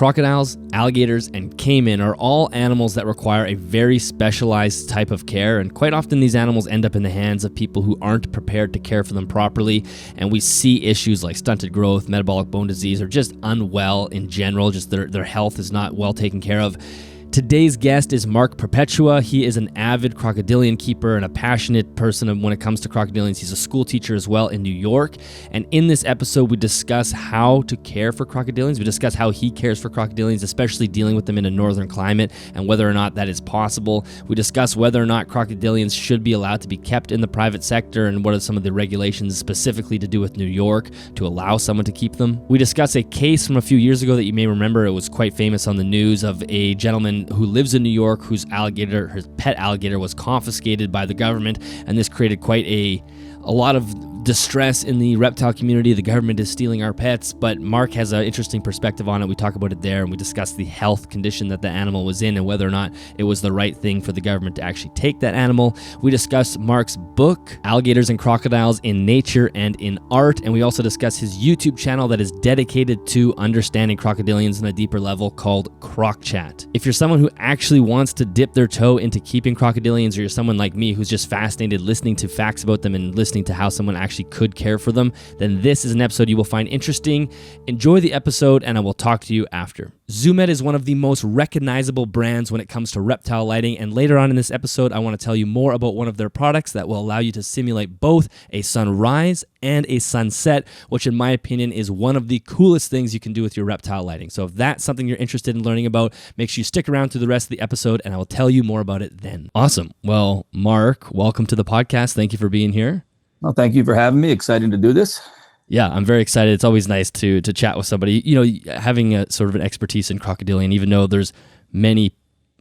Crocodiles, alligators, and caiman are all animals that require a very specialized type of care, and quite often these animals end up in the hands of people who aren't prepared to care for them properly, and we see issues like stunted growth, metabolic bone disease, or just unwell in general, just their health is not well taken care of. Today's guest is Mark Perpetua. He is an avid crocodilian keeper and a passionate person when it comes to crocodilians. He's a school teacher as well in New York. And in this episode, we discuss how to care for crocodilians. We discuss how he cares for crocodilians, especially dealing with them in a northern climate and whether or not that is possible. We discuss whether or not crocodilians should be allowed to be kept in the private sector and what are some of the regulations specifically to do with New York to allow someone to keep them. We discuss a case from a few years ago that you may remember. It was quite famous on the news of a gentleman who lives in New York whose pet alligator was confiscated by the government, and this created quite a lot of distress in the reptile community. The government is stealing our pets, but Mark has an interesting perspective on it. We talk about it there, and we discuss the health condition that the animal was in and whether or not it was the right thing for the government to actually take that animal. We discuss Mark's book, Alligators and Crocodiles in Nature and in Art, and we also discuss his YouTube channel that is dedicated to understanding crocodilians on a deeper level called Croc Chat. If you're someone who actually wants to dip their toe into keeping crocodilians, or you're someone like me who's just fascinated listening to facts about them and listening to how someone actually could care for them, then this is an episode you will find interesting. Enjoy the episode, and I will talk to you after. Zoo Med is one of the most recognizable brands when it comes to reptile lighting, and later on in this episode, I want to tell you more about one of their products that will allow you to simulate both a sunrise and a sunset, which in my opinion is one of the coolest things you can do with your reptile lighting. So if that's something you're interested in learning about, make sure you stick around through the rest of the episode, and I will tell you more about it then. Awesome. Well, Mark, welcome to the podcast. Thank you for being here. Well, thank you for having me. Excited to do this. Yeah, I'm very excited. It's always nice to chat with somebody, having a sort of an expertise in crocodilian, even though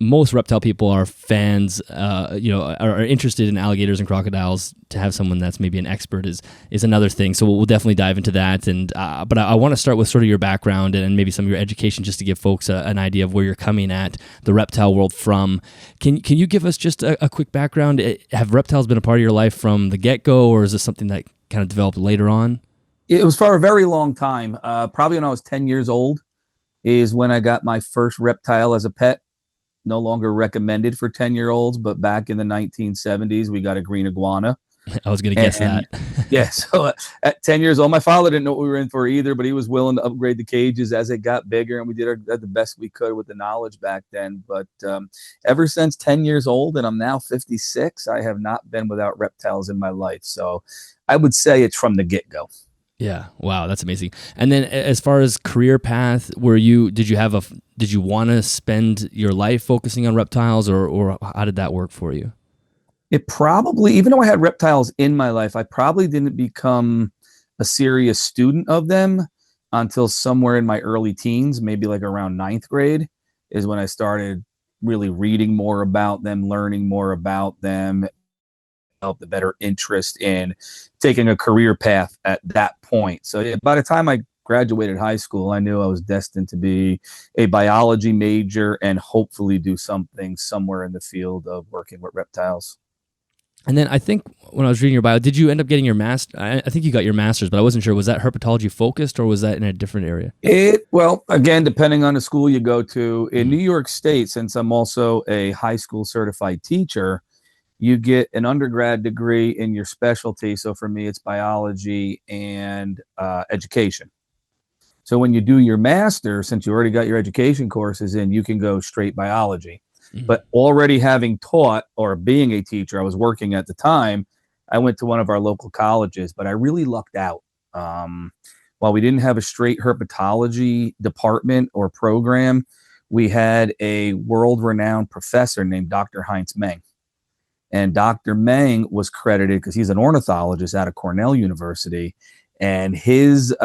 most reptile people are fans, are interested in alligators and crocodiles. To have someone that's maybe an expert is another thing. So we'll definitely dive into that. And but I want to start with sort of your background and maybe some of your education, just to give folks an idea of where you're coming at the reptile world from. Can you give us just a quick background? Have reptiles been a part of your life from the get-go, or is this something that kind of developed later on? It was for a very long time. Probably when I was 10 years old is when I got my first reptile as a pet. No longer recommended for 10-year-olds, but back in the 1970s, we got a green iguana. I was going to guess that. Yeah, so at 10 years old, my father didn't know what we were in for either, but he was willing to upgrade the cages as it got bigger, and we did the best we could with the knowledge back then. But ever since 10 years old, and I'm now 56, I have not been without reptiles in my life. So I would say it's from the get-go. Yeah. Wow. That's amazing. And then as far as career path, did you want to spend your life focusing on reptiles, or how did that work for you? It probably, even though I had reptiles in my life, I probably didn't become a serious student of them until somewhere in my early teens, maybe like around 9th grade is when I started really reading more about them, learning more about them, developed a better interest in taking a career path at that point. So yeah, by the time I graduated high school, I knew I was destined to be a biology major and hopefully do something somewhere in the field of working with reptiles. And then I think when I was reading your bio, did you end up getting your master? I think you got your master's, but I wasn't sure. Was that herpetology focused, or was that in a different area? Well, again, depending on the school you go to. In New York State, since I'm also a high school certified teacher, you get an undergrad degree in your specialty. So for me, it's biology and education. So when you do your master, since you already got your education courses in, you can go straight biology. Mm-hmm. But already having taught or being a teacher, I was working at the time, I went to one of our local colleges, but I really lucked out. While we didn't have a straight herpetology department or program, we had a world-renowned professor named Dr. Heinz Meng. And Dr. Meng was credited because he's an ornithologist out of Cornell University, and his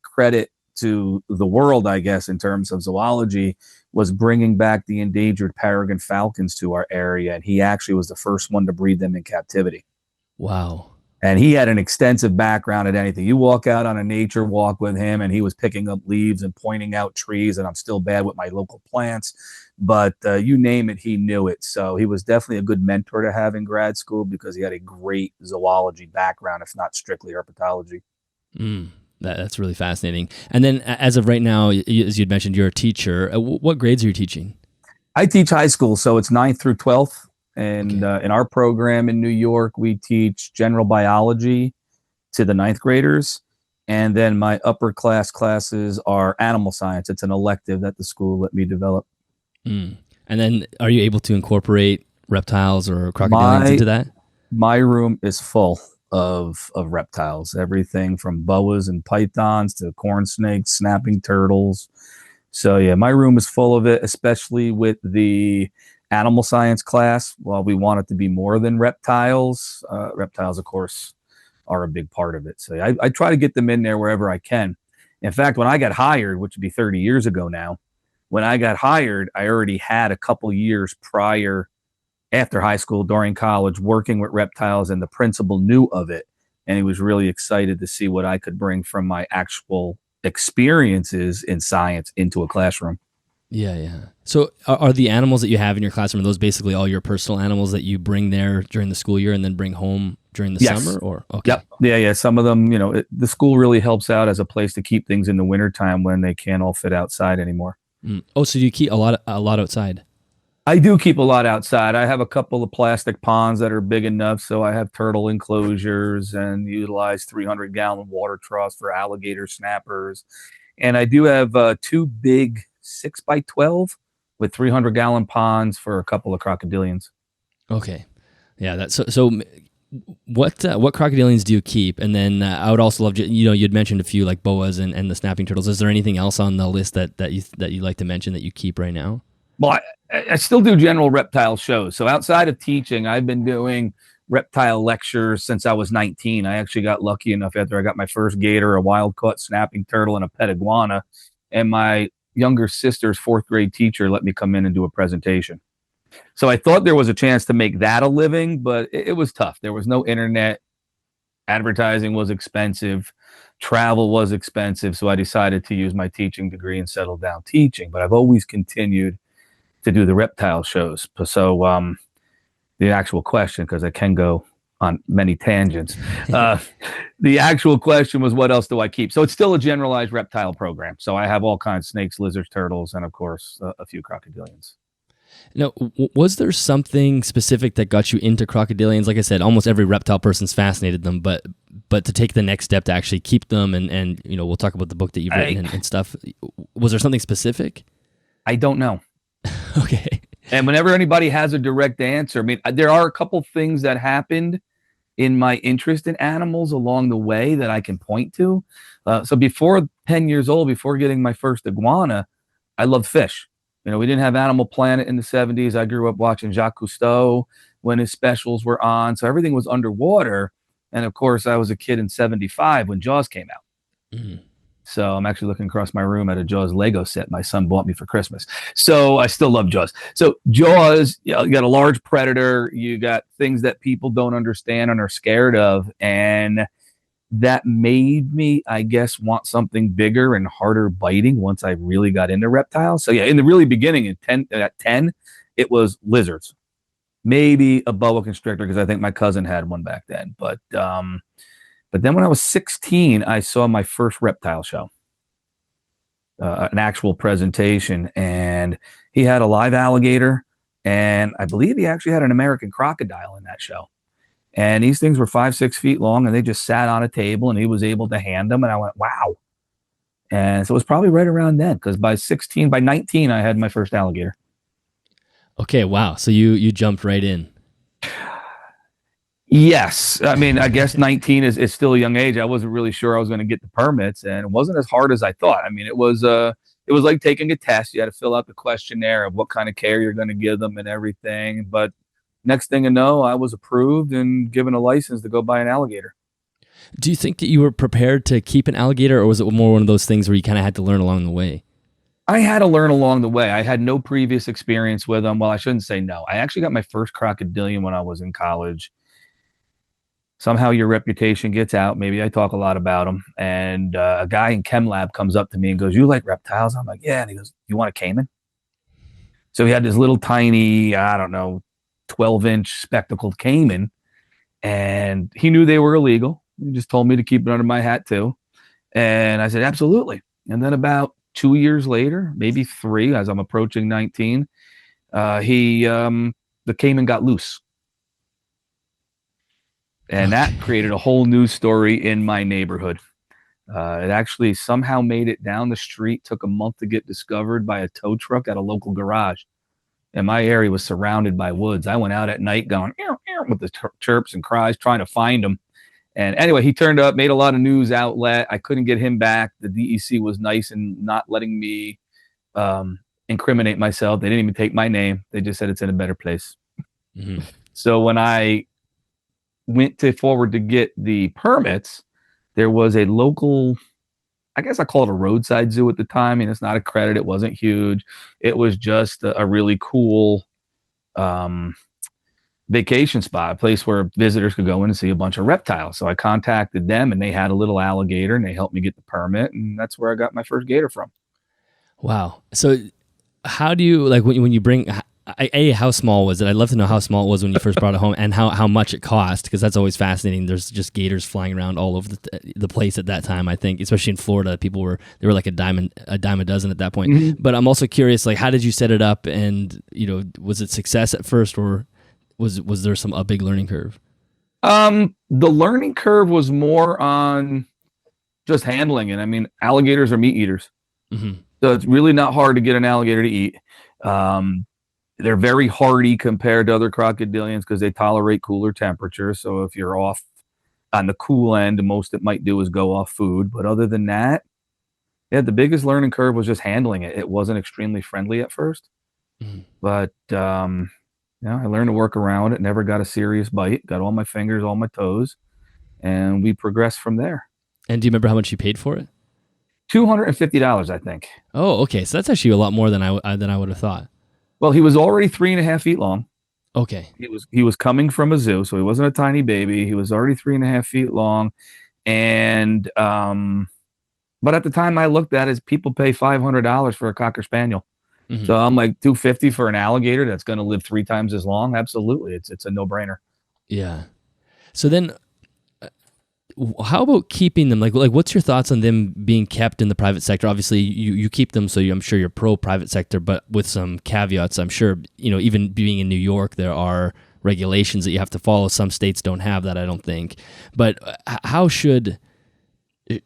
credit to the world, I guess, in terms of zoology, was bringing back the endangered peregrine falcons to our area. And he actually was the first one to breed them in captivity. Wow. And he had an extensive background at anything. You walk out on a nature walk with him, and he was picking up leaves and pointing out trees. And I'm still bad with my local plants, but you name it, he knew it. So he was definitely a good mentor to have in grad school because he had a great zoology background, if not strictly herpetology. That's really fascinating. And then as of right now, as you'd mentioned, you're a teacher. What grades are you teaching? I teach high school, so it's 9th through 12th. And Okay. in our program in New York, we teach general biology to the ninth graders. And then my upper class classes are animal science. It's an elective that the school let me develop. Mm. And then are you able to incorporate reptiles or crocodilians My into that? my room is full of reptiles, everything from boas and pythons to corn snakes, snapping turtles. So yeah, my room is full of it, especially with the animal science class. Well, we want it to be more than reptiles. Reptiles, of course, are a big part of it. So I try to get them in there wherever I can. In fact, when I got hired, which would be 30 years ago now, when I got hired, I already had a couple years prior, after high school, during college, working with reptiles, and the principal knew of it. And he was really excited to see what I could bring from my actual experiences in science into a classroom. Yeah, yeah. So are the animals that you have in your classroom, are those basically all your personal animals that you bring there during the school year and then bring home during the Yes. summer? Or okay. Yep. Yeah, yeah. Some of them, the school really helps out as a place to keep things in the wintertime when they can't all fit outside anymore. Mm. Oh, so you keep a lot outside? I do keep a lot outside. I have a couple of plastic ponds that are big enough, so I have turtle enclosures and utilize 300-gallon water troughs for alligator snappers. And I do have two big 6x12 with 300-gallon ponds for a couple of crocodilians. Okay. Yeah, that's so what crocodilians do you keep? And then I would also love you'd mentioned a few like boas and the snapping turtles. Is there anything else on the list that you like to mention that you keep right now? Well, I still do general reptile shows. So outside of teaching, I've been doing reptile lectures since I was 19. I actually got lucky enough after I got my first gator, a wild caught snapping turtle, and a pet iguana. And my younger sister's fourth grade teacher let me come in and do a presentation. So I thought there was a chance to make that a living, but it was tough. There was no internet. Advertising was expensive. Travel was expensive. So I decided to use my teaching degree and settle down teaching. But I've always continued to do the reptile shows. So the actual question, because I can go on many tangents, the actual question was, what else do I keep? So it's still a generalized reptile program. So I have all kinds of snakes, lizards, turtles, and of course, a few crocodilians. Now, was there something specific that got you into crocodilians? Like I said, almost every reptile person's fascinated them, but to take the next step to actually keep them, and we'll talk about the book that you've written and stuff. Was there something specific? I don't know. Okay. And whenever anybody has a direct answer, I mean, there are a couple things that happened in my interest in animals along the way that I can point to. So before 10 years old, before getting my first iguana, I loved fish. We didn't have Animal Planet in the 70s. I grew up watching Jacques Cousteau when his specials were on. So everything was underwater. And of course, I was a kid in 75 when Jaws came out. Mm-hmm. So I'm actually looking across my room at a Jaws Lego set my son bought me for Christmas. So I still love Jaws. So Jaws, you got a large predator. You got things that people don't understand and are scared of. And that made me, I guess, want something bigger and harder biting once I really got into reptiles. So yeah, in the really beginning, at 10, it was lizards. Maybe a boa constrictor, because I think my cousin had one back then. But then when I was 16, I saw my first reptile show, an actual presentation, and he had a live alligator, and I believe he actually had an American crocodile in that show. And these things were 5-6 feet long, and they just sat on a table, and he was able to hand them. And I went, wow. And so it was probably right around then, because by 19, I had my first alligator. Okay, wow. So you jumped right in. Yes. I mean, I guess 19 is still a young age. I wasn't really sure I was going to get the permits, and it wasn't as hard as I thought. I mean, it was like taking a test. You had to fill out the questionnaire of what kind of care you're going to give them and everything. But next thing you know, I was approved and given a license to go buy an alligator. Do you think that you were prepared to keep an alligator, or was it more one of those things where you kind of had to learn along the way? I had to learn along the way. I had no previous experience with them. Well, I shouldn't say no. I actually got my first crocodilian when I was in college. Somehow your reputation gets out. Maybe I talk a lot about them. And a guy in Chem Lab comes up to me and goes, "You like reptiles?" I'm like, "Yeah." And he goes, "You want a caiman?" So he had this little tiny, I don't know, 12-inch spectacled caiman. And he knew they were illegal. He just told me to keep it under my hat too. And I said, absolutely. And then about 2 years later, maybe three, as I'm approaching 19, he the caiman got loose. And that created a whole news story in my neighborhood. It actually somehow made it down the street, took a month to get discovered by a tow truck at a local garage. And my area was surrounded by woods. I went out at night going ew, ew, with the chirps and cries trying to find him. And anyway, he turned up, made a lot of news outlet. I couldn't get him back. The DEC was nice in not letting me incriminate myself. They didn't even take my name. They just said it's in a better place. Mm-hmm. So when I went forward to get the permits, there was a local, I guess I call it a roadside zoo at the time. I mean, it's not accredited. It wasn't huge. It was just a really cool vacation spot, a place where visitors could go in and see a bunch of reptiles. So I contacted them, and they had a little alligator, and they helped me get the permit, and that's where I got my first gator from. Wow. So how do you, like, when you bring, how small was it? I'd love to know how small it was when you first brought it home, and how much it cost, because that's always fascinating. There's just gators flying around all over the place at that time. I think, especially in Florida, they were like a dime a dozen at that point. Mm-hmm. But I'm also curious, like, how did you set it up, and was it success at first, or was there a big learning curve? The learning curve was more on just handling it. I mean, alligators are meat eaters. Mm-hmm. So it's really not hard to get an alligator to eat. They're very hardy compared to other crocodilians because they tolerate cooler temperatures. So if you're off on the cool end, the most it might do is go off food. But other than that, yeah, the biggest learning curve was just handling it. It wasn't extremely friendly at first, but I learned to work around it. Never got a serious bite. Got all my fingers, all my toes, and we progressed from there. And do you remember how much you paid for it? $250, I think. Oh, okay. So that's actually a lot more than I would have thought. Well, he was already 3.5 feet long. Okay. He was coming from a zoo, so he wasn't a tiny baby. He was already 3.5 feet long, and but at the time I looked at it, people pay $500 for a Cocker Spaniel. Mm-hmm. So I'm like, $250 for an alligator that's going to live 3 times as long? Absolutely, it's a no brainer. Yeah. So then, how about keeping them? Like, what's your thoughts on them being kept in the private sector? Obviously, you keep them, so I'm sure you're pro private sector, but with some caveats. I'm sure, even being in New York, there are regulations that you have to follow. Some states don't have that, I don't think. But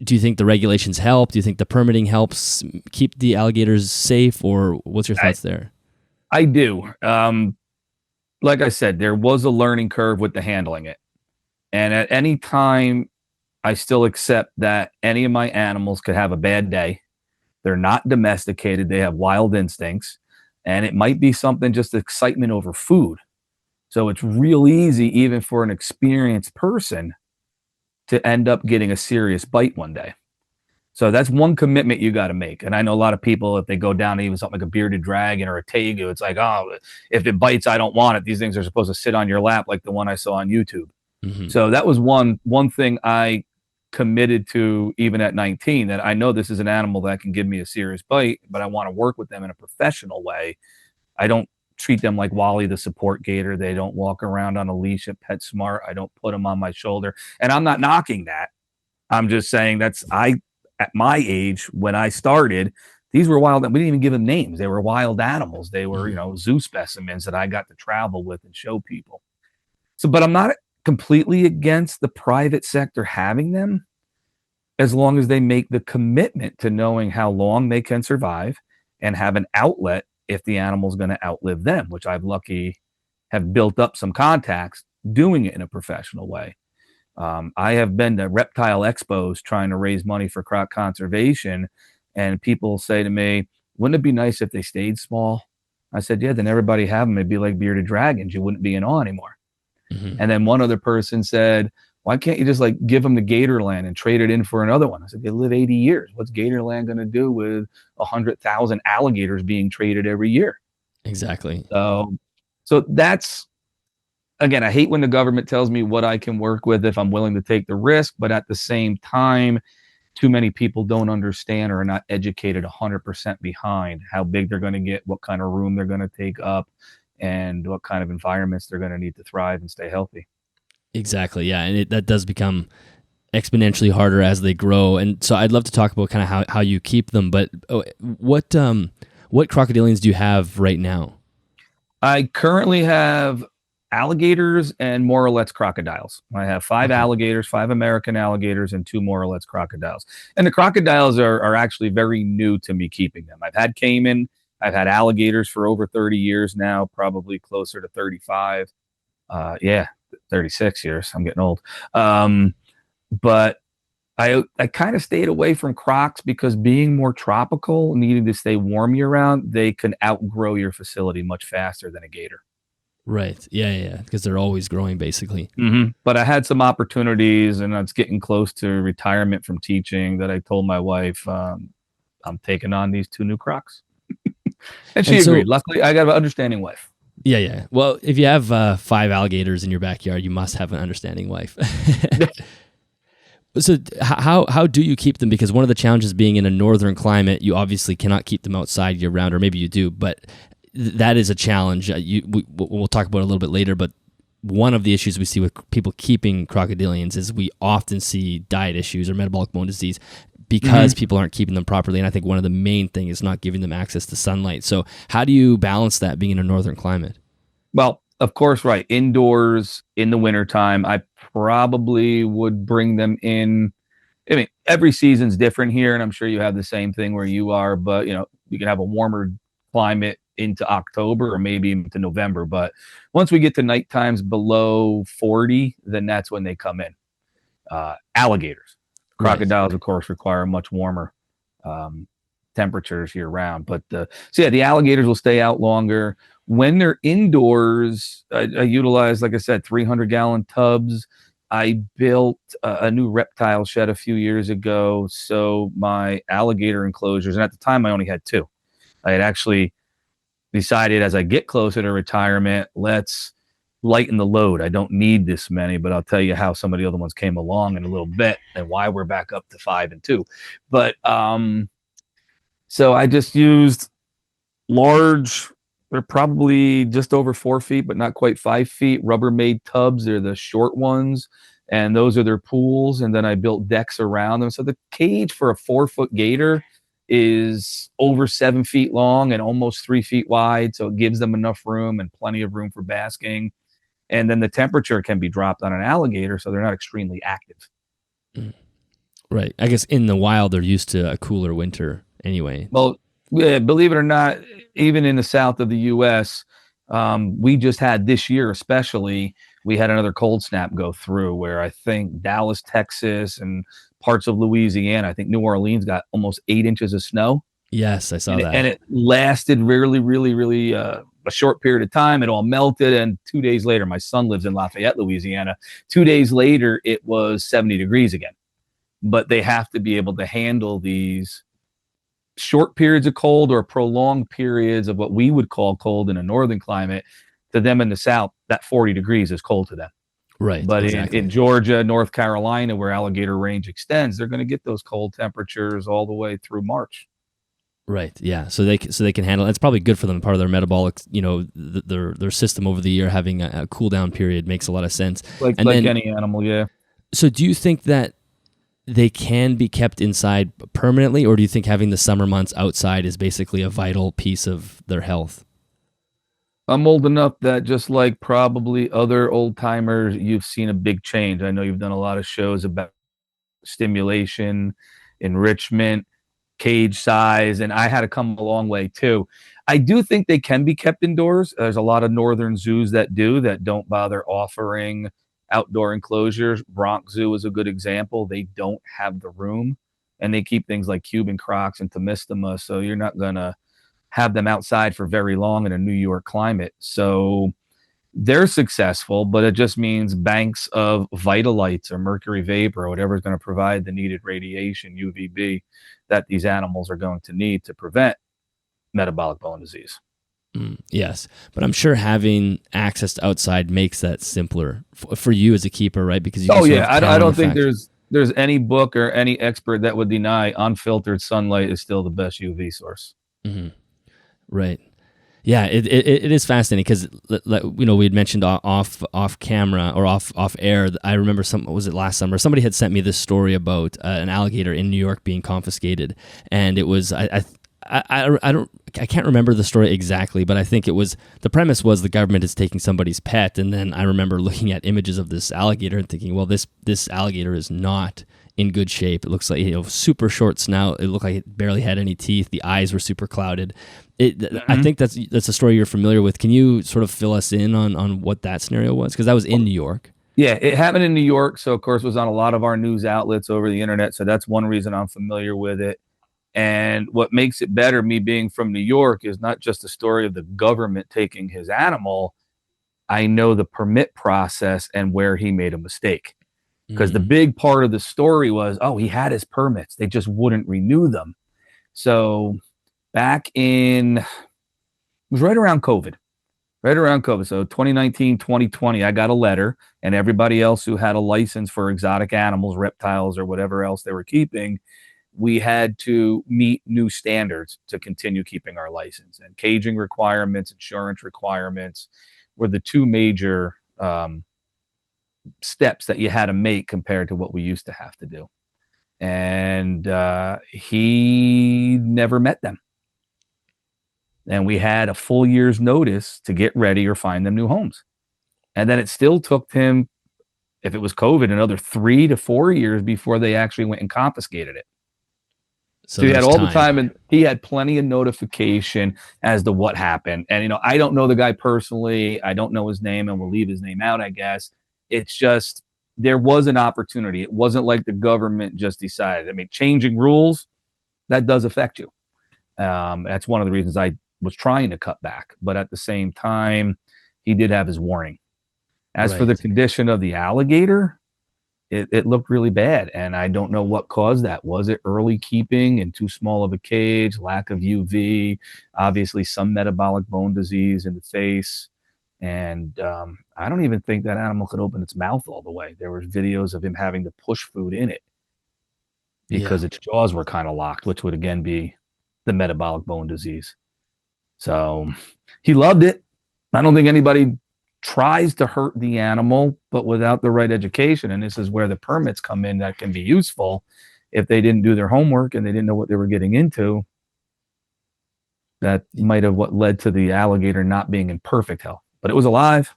do you think the regulations help? Do you think the permitting helps keep the alligators safe, or what's your thoughts there? I do. Like I said, there was a learning curve with the handling it. And at any time, I still accept that any of my animals could have a bad day. They're not domesticated. They have wild instincts. And it might be something just excitement over food. So it's real easy, even for an experienced person, to end up getting a serious bite one day. So that's one commitment you got to make. And I know a lot of people, if they go down to even something like a bearded dragon or a tegu, it's like, oh, if it bites, I don't want it. These things are supposed to sit on your lap like the one I saw on YouTube. Mm-hmm. So that was one thing I committed to even at 19, that I know this is an animal that can give me a serious bite, but I want to work with them in a professional way. I don't treat them like Wally the support gator. They don't walk around on a leash at PetSmart. I don't put them on my shoulder. And I'm not knocking that. I'm just saying at my age, when I started, these were wild. We didn't even give them names. They were wild animals. They were, zoo specimens that I got to travel with and show people. So, but I'm not completely against the private sector having them, as long as they make the commitment to knowing how long they can survive and have an outlet if the animal's going to outlive them, which I've have built up some contacts doing it in a professional way. I have been to reptile expos trying to raise money for croc conservation, and people say to me, wouldn't it be nice if they stayed small? I said, yeah, then everybody have them. It'd be like bearded dragons. You wouldn't be in awe anymore. Mm-hmm. And then one other person said, why can't you just give them the Gatorland and trade it in for another one? I said, they live 80 years. What's Gatorland going to do with 100,000 alligators being traded every year? Exactly. So that's, again, I hate when the government tells me what I can work with if I'm willing to take the risk, but at the same time, too many people don't understand or are not educated 100% behind how big they're going to get, what kind of room they're going to take up, and what kind of environments they're going to need to thrive and stay healthy. Exactly, yeah, and that does become exponentially harder as they grow. And so I'd love to talk about kind of how you keep them. But what crocodilians do you have right now? I currently have alligators and Morelet's crocodiles. I have 5 alligators, 5 American alligators, and 2 Morelet's crocodiles. And the crocodiles are actually very new to me keeping them. I've had caiman, I've had alligators for over 30 years now, probably closer to 35. 36 years. I'm getting old. But I kind of stayed away from crocs because being more tropical, needing to stay warm year round, they can outgrow your facility much faster than a gator. Right. Yeah. Because they're always growing, basically. Mm-hmm. But I had some opportunities, and I was getting close to retirement from teaching, that I told my wife, I'm taking on these 2 new crocs. And she agreed. Luckily, I got an understanding wife. Yeah. Well, if you have 5 alligators in your backyard, you must have an understanding wife. So how do you keep them? Because one of the challenges being in a northern climate, you obviously cannot keep them outside year round, or maybe you do, but that is a challenge. We'll talk about it a little bit later, but one of the issues we see with people keeping crocodilians is we often see diet issues or metabolic bone disease because people aren't keeping them properly. And I think one of the main things is not giving them access to sunlight. So how do you balance that being in a northern climate? Well, of course, right. Indoors in the wintertime, I probably would bring them in. I mean, every season's different here, and I'm sure you have the same thing where you are, but you can have a warmer climate into October or maybe into November. But once we get to night times below 40, then that's when they come in. Alligators. Crocodiles, of course, require much warmer temperatures year round. But the alligators will stay out longer. When they're indoors, I utilize, like I said, 300-gallon tubs. I built a new reptile shed a few years ago. So my alligator enclosures, and at the time I only had 2. I had actually decided as I get closer to retirement, let's lighten the load. I don't need this many, but I'll tell you how some of the other ones came along in a little bit and why we're back up to 5 and 2. But so I just used large, they're probably just over 4 feet, but not quite 5 feet, Rubbermaid tubs. They're the short ones, and those are their pools. And then I built decks around them. So the cage for a 4-foot gator is over 7 feet long and almost 3 feet wide. So it gives them enough room and plenty of room for basking. And then the temperature can be dropped on an alligator, so they're not extremely active. Right. I guess in the wild, they're used to a cooler winter anyway. Well, yeah, believe it or not, even in the south of the U.S., we just had this year especially, we had another cold snap go through where I think Dallas, Texas, and parts of Louisiana, I think New Orleans got almost 8 inches of snow. Yes, I saw that. And it lasted really a short period of time. It all melted, and 2 days later, my son lives in Lafayette, Louisiana. 2 days later, it was 70 degrees again. But they have to be able to handle these short periods of cold or prolonged periods of what we would call cold in a northern climate. To them in the south, that 40 degrees is cold to them. Right. But exactly. in Georgia, North Carolina, where alligator range extends, they're going to get those cold temperatures all the way through March. Right. Yeah. So they can handle it. It's probably good for them. Part of their metabolic, their system over the year, having a cool down period makes a lot of sense. Like any animal. Yeah. So do you think that they can be kept inside permanently, or do you think having the summer months outside is basically a vital piece of their health? I'm old enough that just like probably other old timers, you've seen a big change. I know you've done a lot of shows about stimulation, enrichment, cage size, and I had to come a long way too. I do think they can be kept indoors. There's a lot of northern zoos that don't bother offering outdoor enclosures. Bronx Zoo is a good example. They don't have the room, and they keep things like Cuban crocs and Tomistoma, so you're not going to have them outside for very long in a New York climate. So they're successful, but it just means banks of Vitalites or mercury vapor or whatever is going to provide the needed radiation, UVB, that these animals are going to need to prevent metabolic bone disease. Yes, but I'm sure having access to outside makes that simpler for you as a keeper, right? Because you I don't think there's any book or any expert that would deny unfiltered sunlight is still the best UV source. Mm-hmm. Right. Yeah, it is fascinating because we had mentioned off camera or off air. I remember was it last summer? Somebody had sent me this story about an alligator in New York being confiscated, and it was I can't remember the story exactly, but I think the premise was the government is taking somebody's pet, and then I remember looking at images of this alligator and thinking, well, this alligator is not in good shape. It looks like super short snout. It looked like it barely had any teeth. The eyes were super clouded. I think that's a story you're familiar with. Can you sort of fill us in on what that scenario was? Because that was in New York. Yeah, it happened in New York, so of course it was on a lot of our news outlets over the internet. So that's one reason I'm familiar with it. And what makes it better, me being from New York, is not just the story of the government taking his animal. I know the permit process and where he made a mistake. Because the big part of the story was, he had his permits. They just wouldn't renew them. So back it was right around COVID. So 2019, 2020, I got a letter, and everybody else who had a license for exotic animals, reptiles, or whatever else they were keeping, we had to meet new standards to continue keeping our license. And caging requirements, insurance requirements were the two major steps that you had to make compared to what we used to have to do. And he never met them. And we had a full year's notice to get ready or find them new homes. And then it still took him, if it was COVID, another 3 to 4 years before they actually went and confiscated it. So he had all the time, and he had plenty of notification as to what happened. And, I don't know the guy personally. I don't know his name, and we'll leave his name out, I guess. It's just, there was an opportunity. It wasn't like the government just decided. I mean, changing rules, that does affect you. That's one of the reasons I was trying to cut back. But at the same time, he did have his warning. As for the condition of the alligator, it looked really bad. And I don't know what caused that. Was it early keeping in too small of a cage, lack of UV, obviously some metabolic bone disease in the face? And I don't even think that animal could open its mouth all the way. There were videos of him having to push food in it because its jaws were kind of locked, which would again be the metabolic bone disease. So he loved it. I don't think anybody tries to hurt the animal, but without the right education. And this is where the permits come in that can be useful. If they didn't do their homework and they didn't know what they were getting into, that might have what led to the alligator not being in perfect health. But it was alive.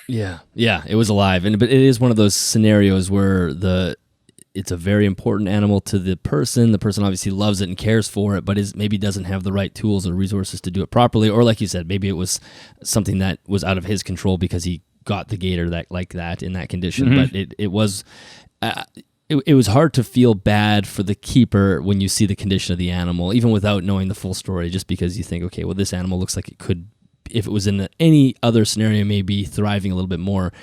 Yeah, it was alive. But it is one of those scenarios where it's a very important animal to the person. The person obviously loves it and cares for it, but maybe doesn't have the right tools or resources to do it properly. Or like you said, maybe it was something that was out of his control because he got the gator like that in that condition. Mm-hmm. But it was hard to feel bad for the keeper when you see the condition of the animal, even without knowing the full story, just because you think, okay, well, this animal looks like it could, if it was in any other scenario, maybe thriving a little bit more.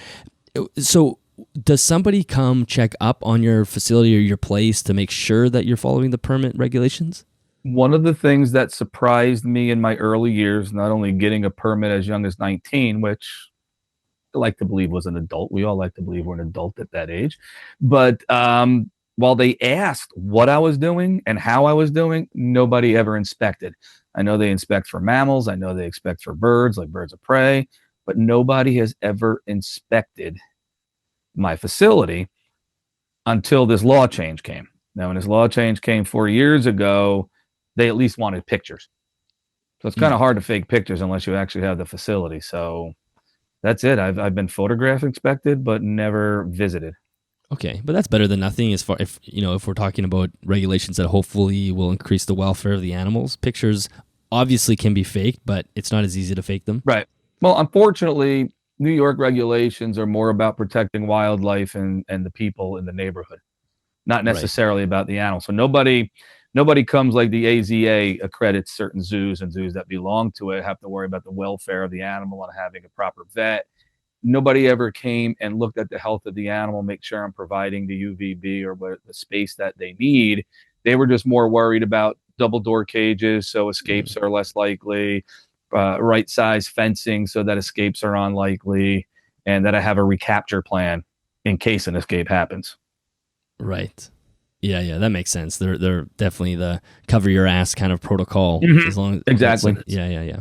So does somebody come check up on your facility or your place to make sure that you're following the permit regulations? One of the things that surprised me in my early years, not only getting a permit as young as 19, which I like to believe was an adult. We all like to believe we're an adult at that age. But while they asked what I was doing and how I was doing, nobody ever inspected. I know they inspect for mammals. I know they inspect for birds, like birds of prey, but nobody has ever inspected my facility until this law change came. Now, when this law change came 4 years ago, they at least wanted pictures. So it's kind of hard to fake pictures unless you actually have the facility. So that's it. I've been photograph inspected, but never visited. Okay, but that's better than nothing. As far if we're talking about regulations that hopefully will increase the welfare of the animals, pictures obviously can be faked, but it's not as easy to fake them. Right. Well, unfortunately, New York regulations are more about protecting wildlife and the people in the neighborhood, not necessarily about the animal. So nobody comes like the AZA accredits certain zoos, and zoos that belong to it have to worry about the welfare of the animal and having a proper vet. Nobody ever came and looked at the health of the animal, make sure I'm providing the UVB or what the space that they need. They were just more worried about double door cages, so escapes are less likely, right size fencing so that escapes are unlikely, and that I have a recapture plan in case an escape happens. Right. Yeah, that makes sense. They're definitely the cover your ass kind of protocol. As long as Exactly. yeah.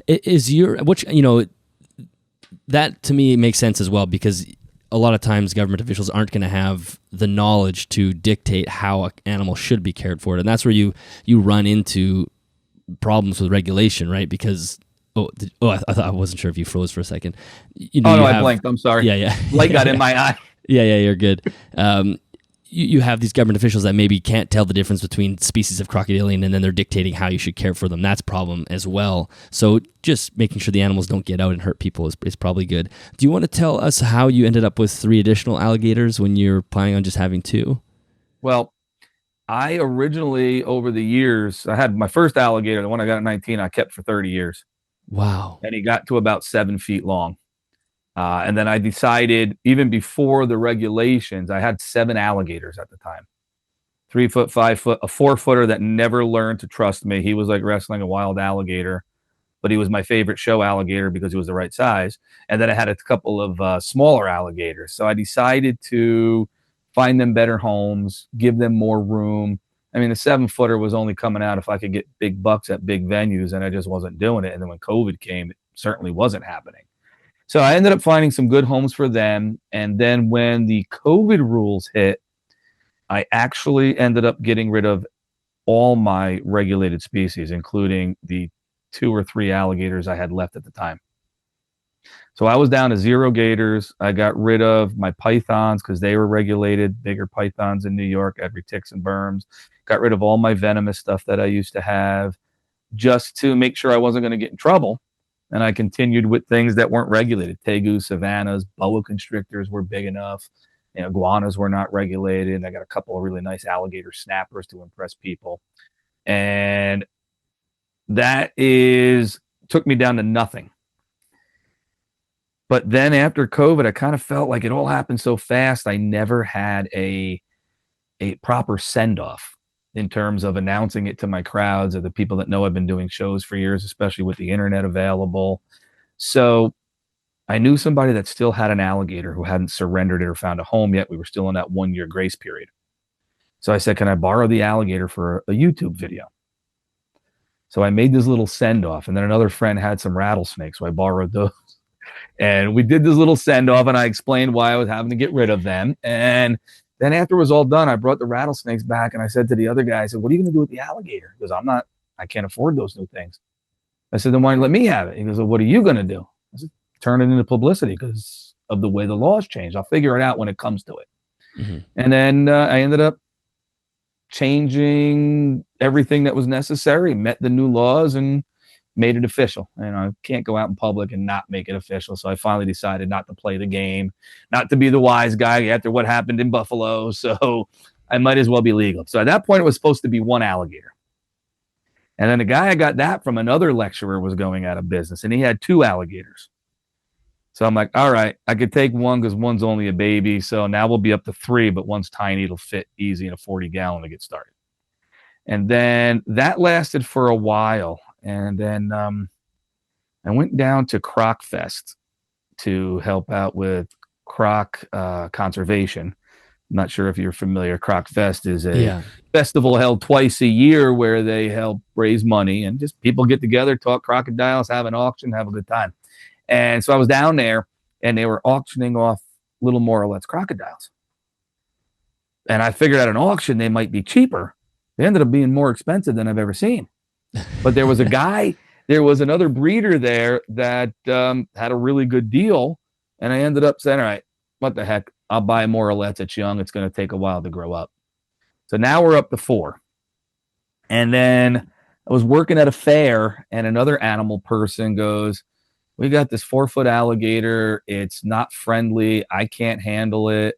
Is your which that to me makes sense as well, because a lot of times government officials aren't going to have the knowledge to dictate how an animal should be cared for, and that's where you run into problems with regulation, right? Because I wasn't sure if you froze for a second. I blanked. I'm sorry. Yeah. Light got in my eye. Yeah, you're good. You have these government officials that maybe can't tell the difference between species of crocodilian, and then they're dictating how you should care for them. That's a problem as well. So just making sure the animals don't get out and hurt people is probably good. Do you want to tell us how you ended up with 3 additional alligators when you're planning on just having 2? Well, I originally, over the years, I had my first alligator, the one I got at 19, I kept for 30 years. Wow. And he got to about 7 feet long. And then I decided, even before the regulations, I had 7 alligators at the time. 3 foot, 5 foot, a 4-footer that never learned to trust me. He was like wrestling a wild alligator, but he was my favorite show alligator because he was the right size. And then I had a couple of smaller alligators. So I decided to find them better homes, give them more room. I mean, the 7-footer was only coming out if I could get big bucks at big venues, and I just wasn't doing it. And then when COVID came, it certainly wasn't happening. So I ended up finding some good homes for them. And then when the COVID rules hit, I actually ended up getting rid of all my regulated species, including the 2 or 3 alligators I had left at the time. So I was down to 0 gators. I got rid of my pythons because they were regulated, bigger pythons in New York, every ticks and berms. Got rid of all my venomous stuff that I used to have just to make sure I wasn't going to get in trouble. And I continued with things that weren't regulated. Tegu, savannas, boa constrictors were big enough. Iguanas were not regulated. And I got a couple of really nice alligator snappers to impress people. And that took me down to nothing. But then after COVID, I kind of felt like it all happened so fast. I never had a proper send-off in terms of announcing it to my crowds or the people that know I've been doing shows for years, especially with the internet available. So I knew somebody that still had an alligator who hadn't surrendered it or found a home yet. We were still in that 1-year grace period. So I said, can I borrow the alligator for a YouTube video? So I made this little send-off, and then another friend had some rattlesnakes, so I borrowed those. And we did this little send-off, and I explained why I was having to get rid of them. And then after it was all done, I brought the rattlesnakes back, and I said to the other guy, I said, what are you going to do with the alligator? Because I can't afford those new things. I said, then why don't you let me have it? He goes, well, what are you going to do? I said, turn it into publicity because of the way the laws changed. I'll figure it out when it comes to it. Mm-hmm. And then I ended up changing everything that was necessary, met the new laws, and made it official. And I can't go out in public and not make it official. So I finally decided not to play the game, not to be the wise guy after what happened in Buffalo. So I might as well be legal. So at that point, it was supposed to be 1 alligator. And then the guy I got that from, another lecturer, was going out of business, and he had 2 alligators. So I'm like, all right, I could take 1 because 1's only a baby. So now we'll be up to 3, but 1's tiny. It'll fit easy in a 40-gallon to get started. And then that lasted for a while. And then I went down to Croc Fest to help out with croc conservation. I'm not sure if you're familiar. Croc Fest is a festival held twice a year where they help raise money and just people get together, talk crocodiles, have an auction, have a good time. And so I was down there, and they were auctioning off little Morelet's crocodiles. And I figured at an auction they might be cheaper. They ended up being more expensive than I've ever seen. But there was another breeder there that had a really good deal. And I ended up saying, all right, what the heck? I'll buy Morelet's. It's young. It's going to take a while to grow up. So now we're up to 4. And then I was working at a fair, and another animal person goes, we got this 4-foot alligator. It's not friendly. I can't handle it.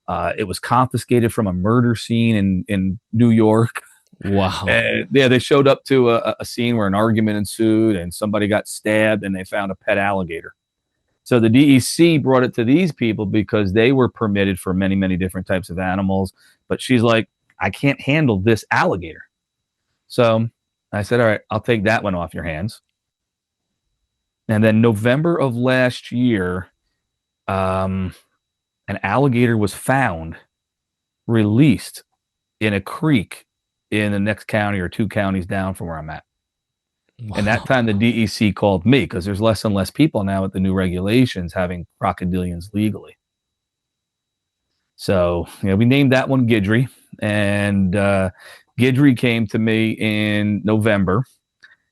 It was confiscated from a murder scene in New York. Wow. And they showed up to a scene where an argument ensued and somebody got stabbed, and they found a pet alligator. So the DEC brought it to these people because they were permitted for many, many different types of animals. But she's like, I can't handle this alligator. So I said, all right, I'll take that one off your hands. And then November of last year, an alligator was found, released in a creek in the next county or 2 counties down from where I'm at. Wow. And that time the DEC called me because there's less and less people now with the new regulations having crocodilians legally. So, we named that one Guidry, and Guidry came to me in November.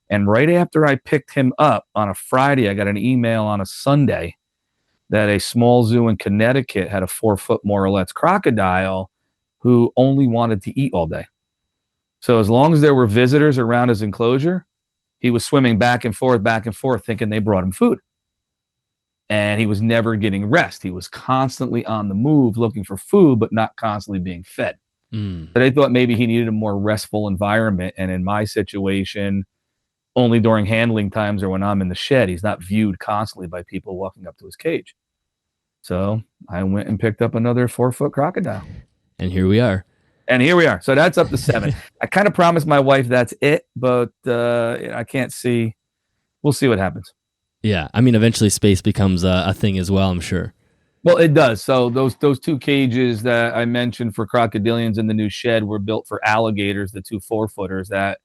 And right after I picked him up on a Friday, I got an email on a Sunday that a small zoo in Connecticut had a 4-foot Morelet crocodile who only wanted to eat all day. So as long as there were visitors around his enclosure, he was swimming back and forth, thinking they brought him food. And he was never getting rest. He was constantly on the move looking for food, but not constantly being fed. So they thought maybe he needed a more restful environment. And in my situation, only during handling times or when I'm in the shed, he's not viewed constantly by people walking up to his cage. So I went and picked up another 4-foot crocodile. And here we are. So that's up to 7. I kind of promised my wife that's it, but I can't see. We'll see what happens. Yeah, I mean, eventually space becomes a thing as well, I'm sure. Well, it does. So those 2 cages that I mentioned for crocodilians in the new shed were built for alligators, the 2 4-footers. That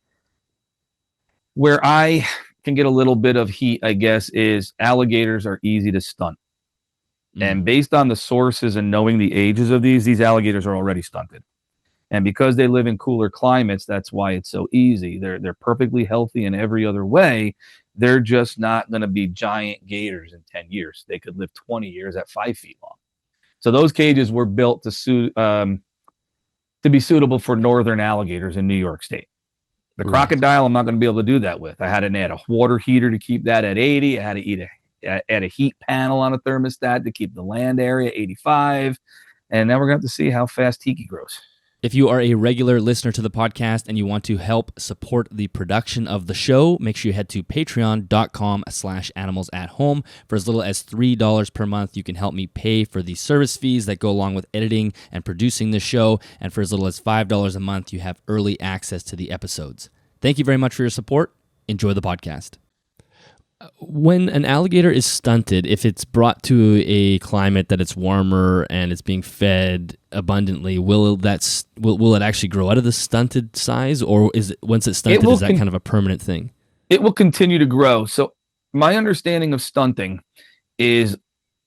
where I can get a little bit of heat, I guess, is alligators are easy to stunt. And based on the sources and knowing the ages of these alligators are already stunted. And because they live in cooler climates, that's why it's so easy. They're perfectly healthy in every other way. They're just not going to be giant gators in 10 years. They could live 20 years at 5 feet long. So those cages were built to be suitable for northern alligators in New York State. The crocodile, I'm not going to be able to do that with. I had to add a water heater to keep that at 80. I had to add a heat panel on a thermostat to keep the land area 85. And now we're going to have to see how fast Tiki grows. If you are a regular listener to the podcast and you want to help support the production of the show, make sure you head to patreon.com/animalsathome. For as little as $3 per month, you can help me pay for the service fees that go along with editing and producing the show. And for as little as $5 a month, you have early access to the episodes. Thank you very much for your support. Enjoy the podcast. When an alligator is stunted, if it's brought to a climate that it's warmer and it's being fed abundantly, will it actually grow out of the stunted size, or is it once it's stunted, is that kind of a permanent thing? It will continue to grow. So my understanding of stunting is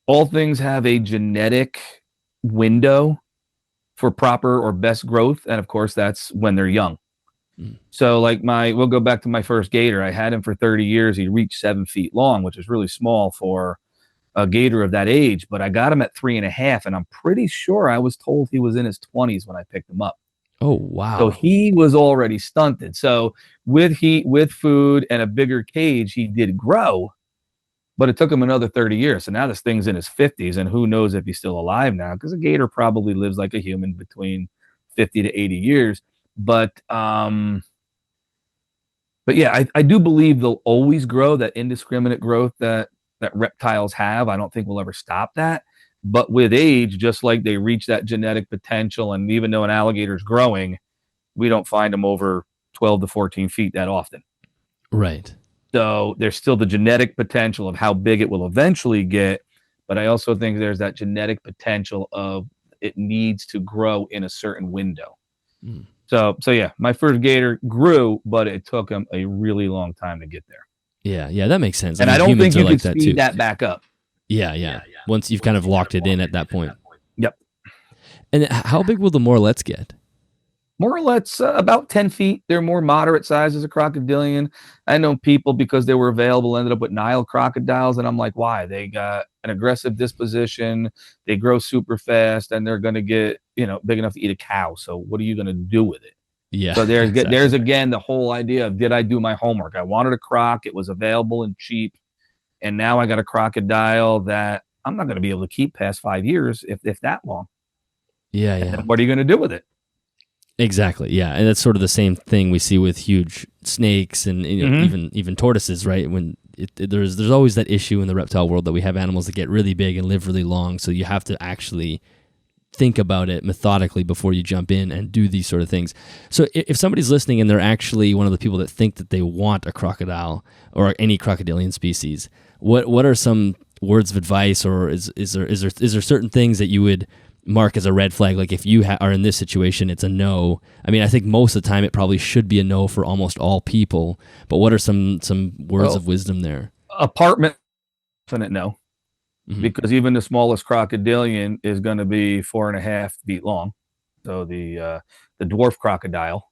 all things have a genetic window for proper or best growth, and of course that's when they're young. So we'll go back to my first gator. I had him for 30 years. He reached 7 feet long, which is really small for a gator of that age, but I got him at 3.5, and I'm pretty sure I was told he was in his 20s when I picked him up. Oh, wow. So he was already stunted. So with heat, with food, and a bigger cage, he did grow, but it took him another 30 years. So now this thing's in his 50s, and who knows if he's still alive now, because a gator probably lives like a human between 50 to 80 years. But yeah, I do believe they'll always grow, that indiscriminate growth that reptiles have. I don't think we'll ever stop that. But with age, just like they reach that genetic potential, and even though an alligator is growing, we don't find them over 12 to 14 feet that often. Right. So there's still the genetic potential of how big it will eventually get. But I also think there's that genetic potential of it needs to grow in a certain window. So yeah, my first gator grew, but it took him a really long time to get there. Yeah, that makes sense. And I don't think you can speed that back up. Yeah. Once you've kind of locked it in at that point. Yep. And how big will the Morelets get? Morelets, about 10 feet. They're more moderate size as a crocodilian. I know people, because they were available, ended up with Nile crocodiles, and I'm like, why? They got an aggressive disposition, they grow super fast, and they're going to get, big enough to eat a cow. So what are you going to do with it? Yeah. So there's again the whole idea of, did I do my homework? I wanted a croc, it was available and cheap, and now I got a crocodile that I'm not going to be able to keep past 5 years, if that long. Yeah. And what are you going to do with it? Exactly. Yeah, and that's sort of the same thing we see with huge snakes and even tortoises, right? When there's always that issue in the reptile world that we have animals that get really big and live really long, so you have to actually think about it methodically before you jump in and do these sort of things. So if somebody's listening and they're actually one of the people that think that they want a crocodile or any crocodilian species, what are some words of advice, or is there certain things that you would mark as a red flag? Like if you are in this situation, it's a no. I mean, I think most of the time it probably should be a no for almost all people. But what are some words of wisdom there? Apartment, definite no, Mhm. because even the smallest crocodilian is going to be 4.5 feet long. So the dwarf crocodile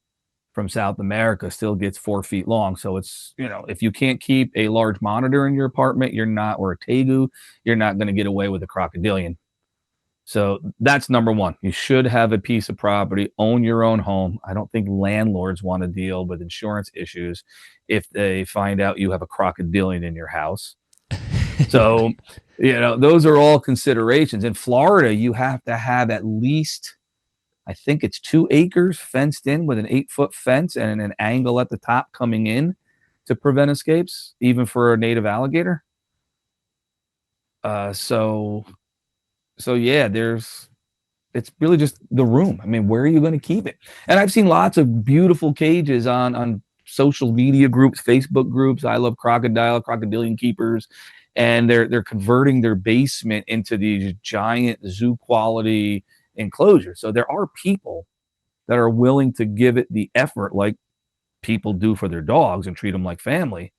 from South America still gets 4 feet long. So it's, if you can't keep a large monitor in your apartment, you're not, or a tegu, you're not going to get away with a crocodilian. So that's number one. You should have a piece of property, own your own home. I don't think landlords want to deal with insurance issues if they find out you have a crocodilian in your house. So, those are all considerations. In Florida, you have to have at least, I think it's 2 acres fenced in with an 8-foot fence and an angle at the top coming in to prevent escapes, even for a native alligator. So yeah, it's really just the room. I mean, where are you going to keep it? And I've seen lots of beautiful cages on social media groups, Facebook groups. I love Crocodilian keepers, and they're converting their basement into these giant zoo quality enclosures. So there are people that are willing to give it the effort like people do for their dogs and treat them like family.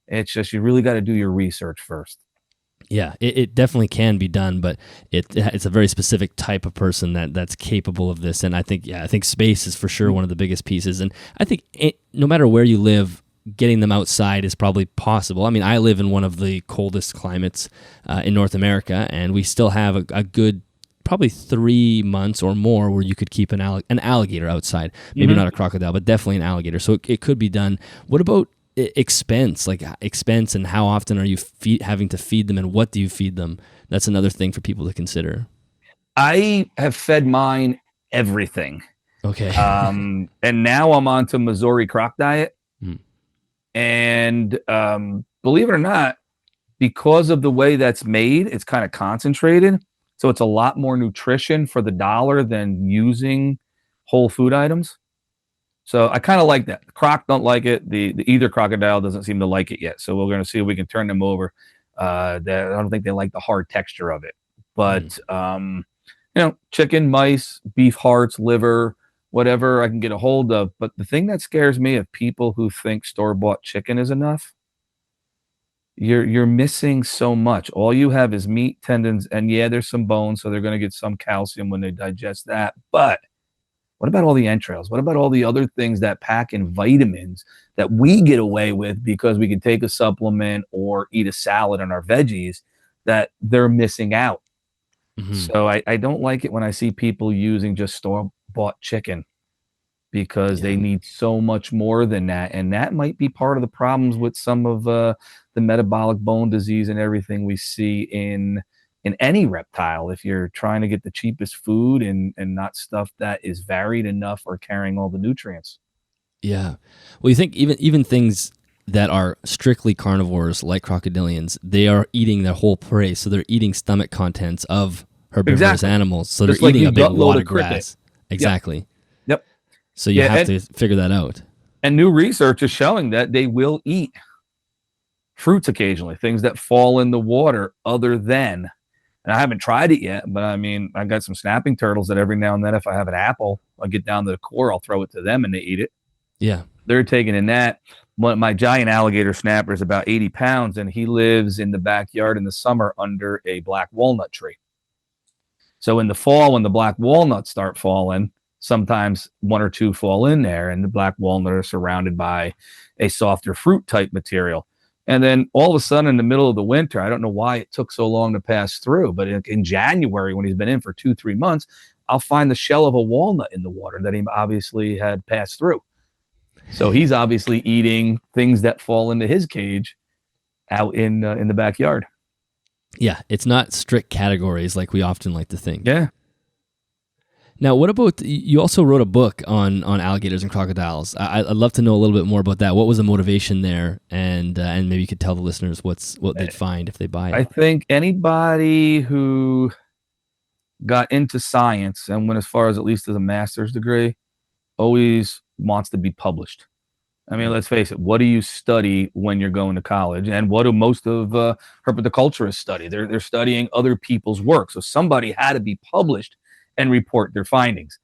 It's just, you really got to do your research first. Yeah, it definitely can be done, but it's a very specific type of person that's capable of this. And I think space is for sure one of the biggest pieces. And I think no matter where you live, getting them outside is probably possible. I mean, I live in one of the coldest climates in North America, and we still have a good probably 3 months or more where you could keep an alligator outside. Maybe not a crocodile, but definitely an alligator. So it could be done. What about expense and how often are you having to feed them, and what do you feed them? That's another thing for people to consider. I have fed mine everything. Okay. And now I'm on to Missouri croc diet. And believe it or not, because of the way that's made, it's kind of concentrated. So it's a lot more nutrition for the dollar than using whole food items. So I kind of like that. The croc don't like it. The either crocodile doesn't seem to like it yet. So we're going to see if we can turn them over. I don't think they like the hard texture of it. But chicken, mice, beef hearts, liver, whatever I can get a hold of. But the thing that scares me of people who think store-bought chicken is enough, you're missing so much. All you have is meat, tendons, and yeah, there's some bones, so they're going to get some calcium when they digest that. But what about all the entrails? What about all the other things that pack in vitamins that we get away with because we can take a supplement or eat a salad on our veggies that they're missing out? So I don't like it when I see people using just store-bought chicken, because they need so much more than that. And that might be part of the problems with some of the metabolic bone disease and everything we see in any reptile. If you're trying to get the cheapest food and not stuff that is varied enough or carrying all the nutrients. Yeah. Well, you think even things that are strictly carnivores like crocodilians, they are eating their whole prey. So they're eating stomach contents of herbivorous animals. So just they're like eating a big wad of cricket. grass. Exactly. Yep. So you have to figure that out. And new research is showing that they will eat fruits occasionally, things that fall in the water other than, and I haven't tried it yet, but I mean, I got some snapping turtles that every now and then, if I have an apple, I'll get down to the core, I'll throw it to them and they eat it. Yeah. They're taking in that. My giant alligator snapper is about 80 pounds, and he lives in the backyard in the summer under a black walnut tree. So in the fall, when the black walnuts start falling, sometimes one or two fall in there, and the black walnut are surrounded by a softer fruit type material. And then all of a sudden in the middle of the winter, I don't know why it took so long to pass through, but in January, when he's been in for 2-3 months, I'll find the shell of a walnut in the water that he obviously had passed through. So he's obviously eating things that fall into his cage out in the backyard. Yeah, it's not strict categories like we often like to think. Yeah. Now, what about, you also wrote a book on alligators and crocodiles. I'd love to know a little bit more about that. What was the motivation there? And maybe you could tell the listeners what they'd find if they buy it. I think anybody who got into science and went as far as at least as a master's degree always wants to be published. I mean, let's face it. What do you study when you're going to college? And what do most of herpetoculturists study? They're studying other people's work. So somebody had to be published and report their findings.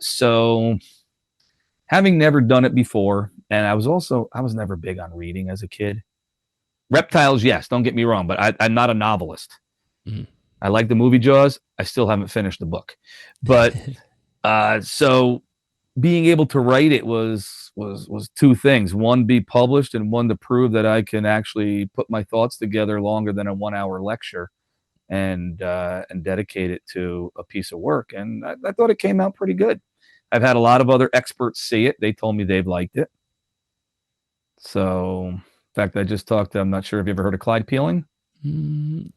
So having never done it before, and I was never big on reading as a kid. Reptiles, yes, don't get me wrong, but I'm not a novelist. Mm-hmm. I like the movie Jaws. I still haven't finished the book. But so being able to write it was two things. One, be published, and one, to prove that I can actually put my thoughts together longer than a 1-hour lecture and dedicate it to a piece of work. And I thought it came out pretty good. I've had a lot of other experts see it. They told me they've liked it. So, in fact, I just talked to, I'm not sure if you ever heard of Clyde Peeling.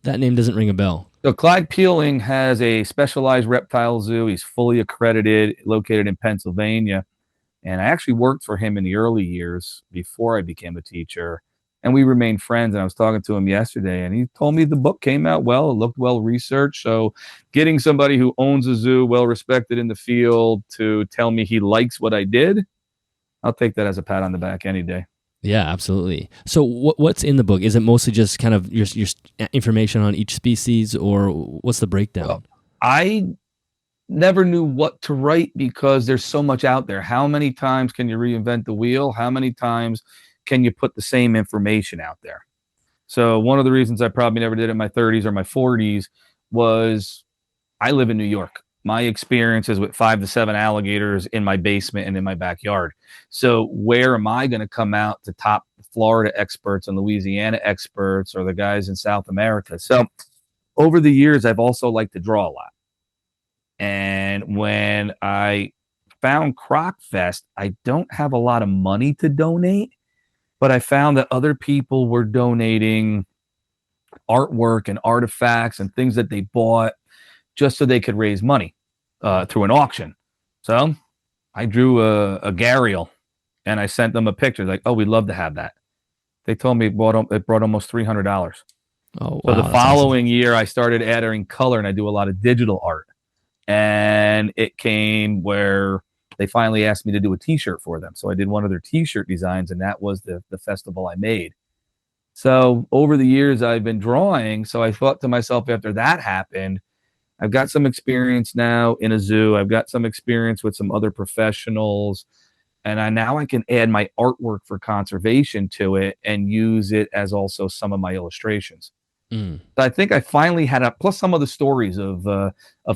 That name doesn't ring a bell. So Clyde Peeling has a specialized reptile zoo. He's fully accredited, located in Pennsylvania. And I actually worked for him in the early years before I became a teacher. And we remained friends. And I was talking to him yesterday, and he told me the book came out well. It looked well researched. So getting somebody who owns a zoo, well respected in the field, to tell me he likes what I did, I'll take that as a pat on the back any day. Yeah, absolutely. So what's in the book? Is it mostly just kind of your information on each species, or what's the breakdown? Well, I never knew what to write because there's so much out there. How many times can you reinvent the wheel? How many times can you put the same information out there? So one of the reasons I probably never did it in my 30s or my 40s was I live in New York. My experience is with 5 to 7 alligators in my basement and in my backyard. So where am I going to come out to top Florida experts and Louisiana experts, or the guys in South America? So over the years, I've also liked to draw a lot. And when I found Croc Fest, I don't have a lot of money to donate, but I found that other people were donating artwork and artifacts and things that they bought just so they could raise money through an auction. So I drew a gharial, and I sent them a picture. Like, oh, we'd love to have that. They told me it brought almost $300. Oh, wow. So the following year, I started adding color, and I do a lot of digital art. And it came where they finally asked me to do a T-shirt for them. So I did one of their T-shirt designs, and that was the festival I made. So over the years, I've been drawing. So I thought to myself, after that happened, I've got some experience now in a zoo. I've got some experience with some other professionals. And now I can add my artwork for conservation to it and use it as also some of my illustrations. So I think I finally had plus some of the stories of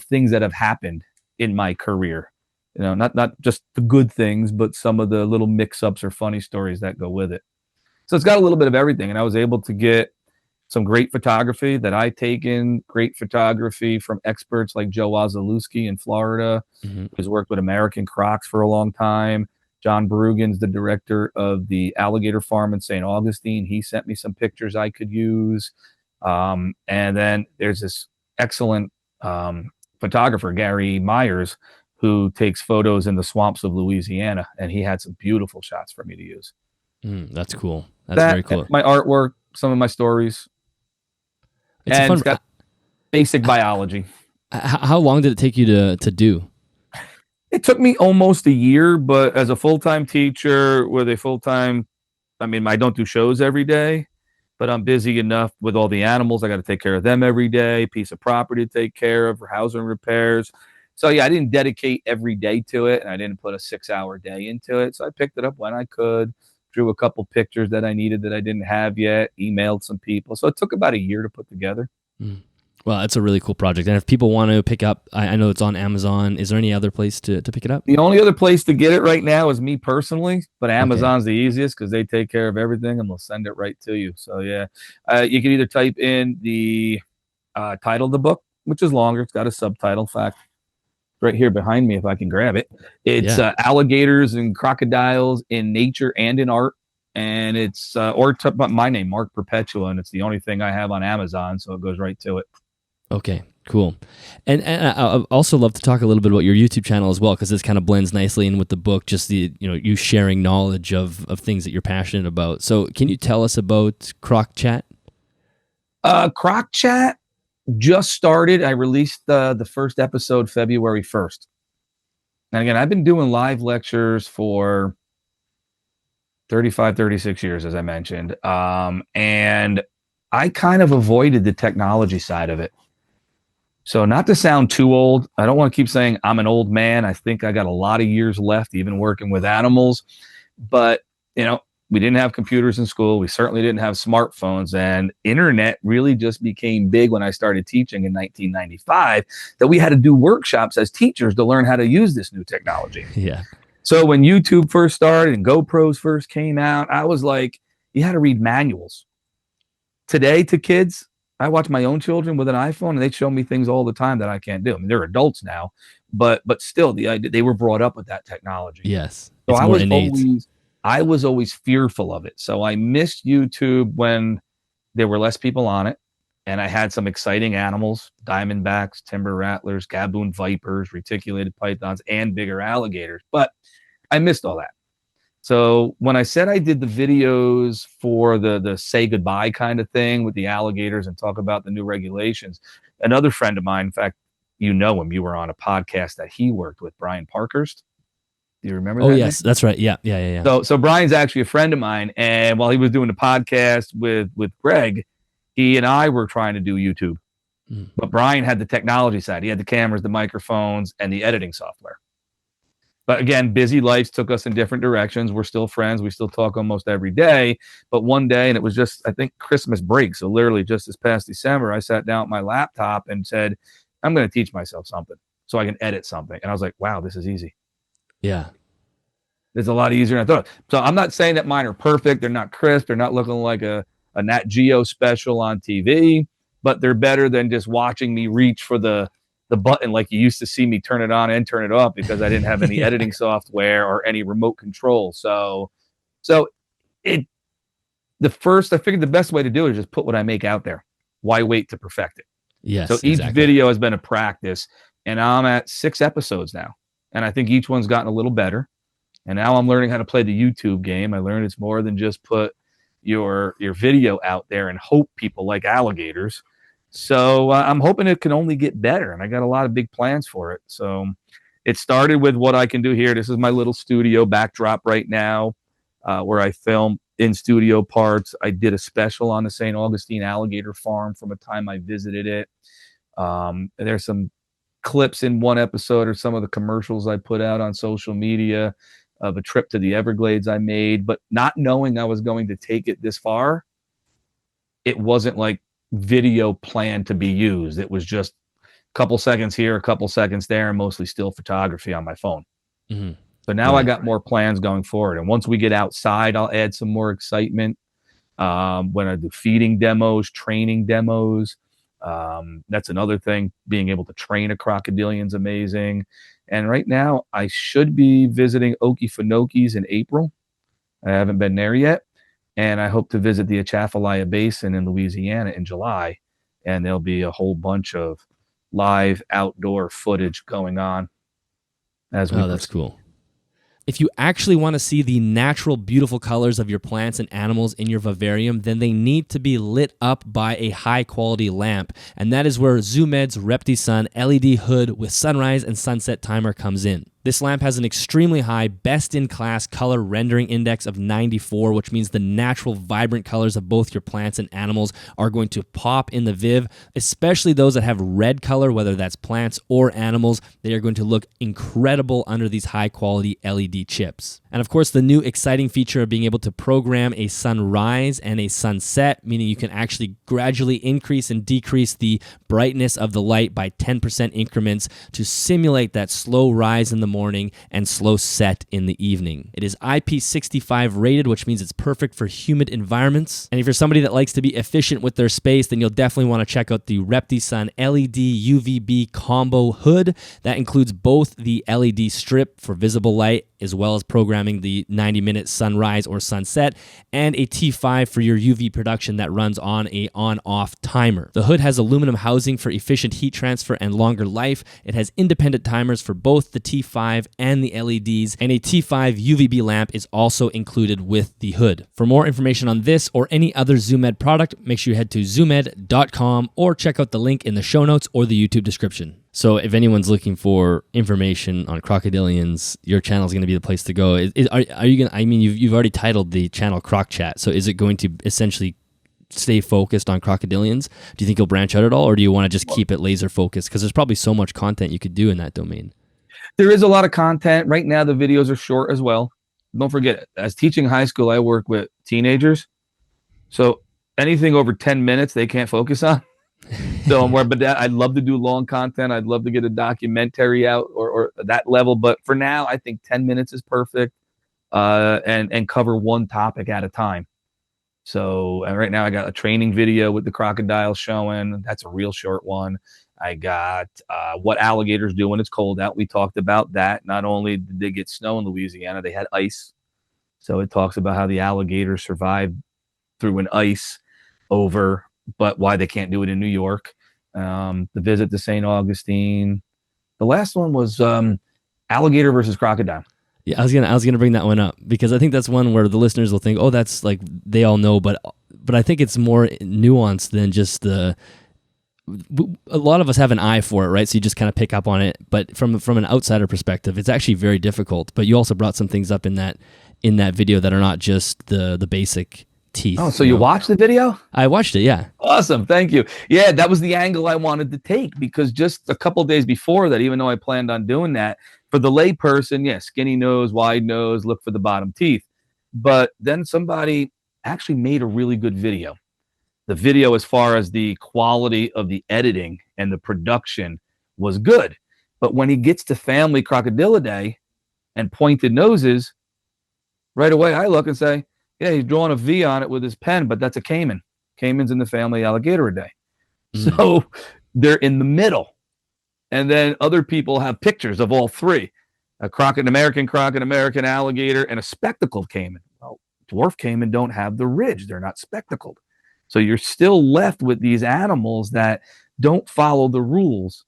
things that have happened in my career. You know, not just the good things, but some of the little mix-ups or funny stories that go with it. So it's got a little bit of everything. And I was able to get some great photography that I taken, great photography from experts like Joe Wazalewski in Florida, who's worked with American Crocs for a long time. John Brugan's the director of the Alligator Farm in St. Augustine. He sent me some pictures I could use. And then there's this excellent photographer, Gary Myers, who takes photos in the swamps of Louisiana, and he had some beautiful shots for me to use. That's cool. That's very cool. My artwork, some of my stories. It's got basic biology. How long did it take you to do? It took me almost a year, but as a full-time teacher with a full-time, I don't do shows every day, but I'm busy enough with all the animals. I got to take care of them every day, piece of property to take care of, housing repairs. So yeah, I didn't dedicate every day to it, and I didn't put a 6-hour day into it. So I picked it up when I could, drew a couple pictures that I needed that I didn't have yet, emailed some people. So it took about a year to put together. Well, it's a really cool project. And if people want to pick up, I know it's on Amazon. Is there any other place to pick it up? The only other place to get it right now is me personally, but Amazon's the easiest because they take care of everything and they'll send it right to you. So yeah, you can either type in the title of the book, which is longer. It's got a subtitle. In fact, right here behind me, if I can grab it. It's Alligators and Crocodiles in Nature and in Art. And it's, my name, Mark Perpetua, and it's the only thing I have on Amazon, so it goes right to it. Okay, cool. And I'd also love to talk a little bit about your YouTube channel as well, because this kind of blends nicely in with the book, just you sharing knowledge of things that you're passionate about. So can you tell us about Croc Chat? Croc Chat just started. I released the first episode February 1st. And again, I've been doing live lectures for 35, 36 years, as I mentioned. And I kind of avoided the technology side of it. So not to sound too old, I don't want to keep saying I'm an old man. I think I got a lot of years left, even working with animals. But, we didn't have computers in school. We certainly didn't have smartphones, and internet really just became big when I started teaching in 1995, that we had to do workshops as teachers to learn how to use this new technology. Yeah. So when YouTube first started and GoPros first came out, I was like, you had to read manuals. Today to kids, I watch my own children with an iPhone and they show me things all the time that I can't do. I mean, they're adults now, but still the idea, they were brought up with that technology. Yes. So It's more innate. I was always fearful of it. So I missed YouTube when there were less people on it. And I had some exciting animals, diamondbacks, timber rattlers, gaboon vipers, reticulated pythons, and bigger alligators. But I missed all that. So when I said I did the videos for the say goodbye kind of thing with the alligators and talk about the new regulations, another friend of mine, in fact, you know him, you were on a podcast that he worked with, Brian Parkhurst. Do you remember that? Oh, yes, that's right. Yeah. So Brian's actually a friend of mine. And while he was doing the podcast with Greg, he and I were trying to do YouTube. But Brian had the technology side. He had the cameras, the microphones, and the editing software. But again, busy lives took us in different directions. We're still friends. We still talk almost every day. But one day, and it was just, I think, Christmas break. So literally just this past December, I sat down at my laptop and said, I'm going to teach myself something so I can edit something. And I was like, wow, this is easy. Yeah. It's a lot easier than I thought. So I'm not saying that mine are perfect. They're not crisp. They're not looking like a Nat Geo special on TV, but they're better than just watching me reach for the button like you used to see me turn it on and turn it off because I didn't have any editing software or any remote control. So I figured the best way to do it is just put what I make out there. Why wait to perfect it? Yes. So each video has been a practice, and I'm at 6 episodes now. And I think each one's gotten a little better. And now I'm learning how to play the YouTube game. I learned it's more than just put your video out there and hope people like alligators. So I'm hoping it can only get better. And I got a lot of big plans for it. So it started with what I can do here. This is my little studio backdrop right now where I film in studio parts. I did a special on the St. Augustine Alligator Farm from a time I visited it. There's some clips in one episode or some of the commercials I put out on social media of a trip to the Everglades I made, but not knowing I was going to take it this far, it wasn't like video planned to be used. It was just a couple seconds here, a couple seconds there, and mostly still photography on my phone. Mm-hmm. So now I got more plans going forward. And once we get outside, I'll add some more excitement. When I do feeding demos, training demos, that's another thing. Being able to train a crocodilian is amazing. And right now, I should be visiting Okefenokee in April. I haven't been there yet. And I hope to visit the Atchafalaya Basin in Louisiana in July. And there'll be a whole bunch of live outdoor footage going on as we that's cool. If you actually want to see the natural, beautiful colors of your plants and animals in your vivarium, then they need to be lit up by a high-quality lamp. And that is where ZooMed's ReptiSun LED hood with sunrise and sunset timer comes in. This lamp has an extremely high, best-in-class color rendering index of 94, which means the natural, vibrant colors of both your plants and animals are going to pop in the Viv, especially those that have red color, whether that's plants or animals. They are going to look incredible under these high-quality LED chips. And of course, the new exciting feature of being able to program a sunrise and a sunset, meaning you can actually gradually increase and decrease the brightness of the light by 10% increments to simulate that slow rise in the morning and slow set in the evening. It is IP65 rated, which means it's perfect for humid environments. And if you're somebody that likes to be efficient with their space, then you'll definitely want to check out the ReptiSun LED UVB combo hood. That includes both the LED strip for visible light as well as programming the 90-minute sunrise or sunset, and a T5 for your UV production that runs on a on-off timer. The hood has aluminum housing for efficient heat transfer and longer life. It has independent timers for both the T5 and the LEDs, and a T5 UVB lamp is also included with the hood. For more information on this or any other ZooMed product, make sure you head to zoomed.com or check out the link in the show notes or the YouTube description. So if anyone's looking for information on crocodilians, your channel is going to be the place to go. Are you going to, I mean, you've already titled the channel Croc Chat. So is it going to essentially stay focused on crocodilians? Do you think you'll branch out at all, or do you want to just keep it laser focused? Because there's probably so much content you could do in that domain. There is a lot of content. Right now, the videos are short as well. Don't forget, as teaching high school, I work with teenagers. So anything over 10 minutes, they can't focus on. So I'd love to do long content. I'd love to get a documentary out or that level. But for now, I think 10 minutes is perfect, and cover one topic at a time. So right now I got a training video with the crocodile showing. That's a real short one. I got what alligators do when it's cold out. We talked about that. Not only did they get snow in Louisiana, they had ice. So it talks about how the alligators survived through an ice over, but why they can't do it in New York. The visit to St. Augustine. The last one was alligator versus crocodile. Yeah, I was gonna bring that one up because I think that's one where the listeners will think, oh, that's like they all know, but I think it's more nuanced than just the. A lot of us have an eye for it, right? So you just kind of pick up on it, but from an outsider perspective, it's actually very difficult. But you also brought some things up in that video that are not just the basic teeth. Oh, so you watched the video? I watched it, yeah. Awesome, thank you. Yeah, that was the angle I wanted to take because just a couple days before that, even though I planned on doing that, for the lay person, yeah, skinny nose, wide nose, look for the bottom teeth. But then somebody actually made a really good video. The video, as far as the quality of the editing and the production, was good. But when he gets to family crocodilidae and pointed noses, right away I look and say, yeah, he's drawing a V on it with his pen, but that's a caiman. Caiman's in the family Alligatoridea. So they're in the middle. And then other people have pictures of all three. A American alligator, and a spectacled caiman. Well, dwarf caiman don't have the ridge. They're not spectacled. So you're still left with these animals that don't follow the rules.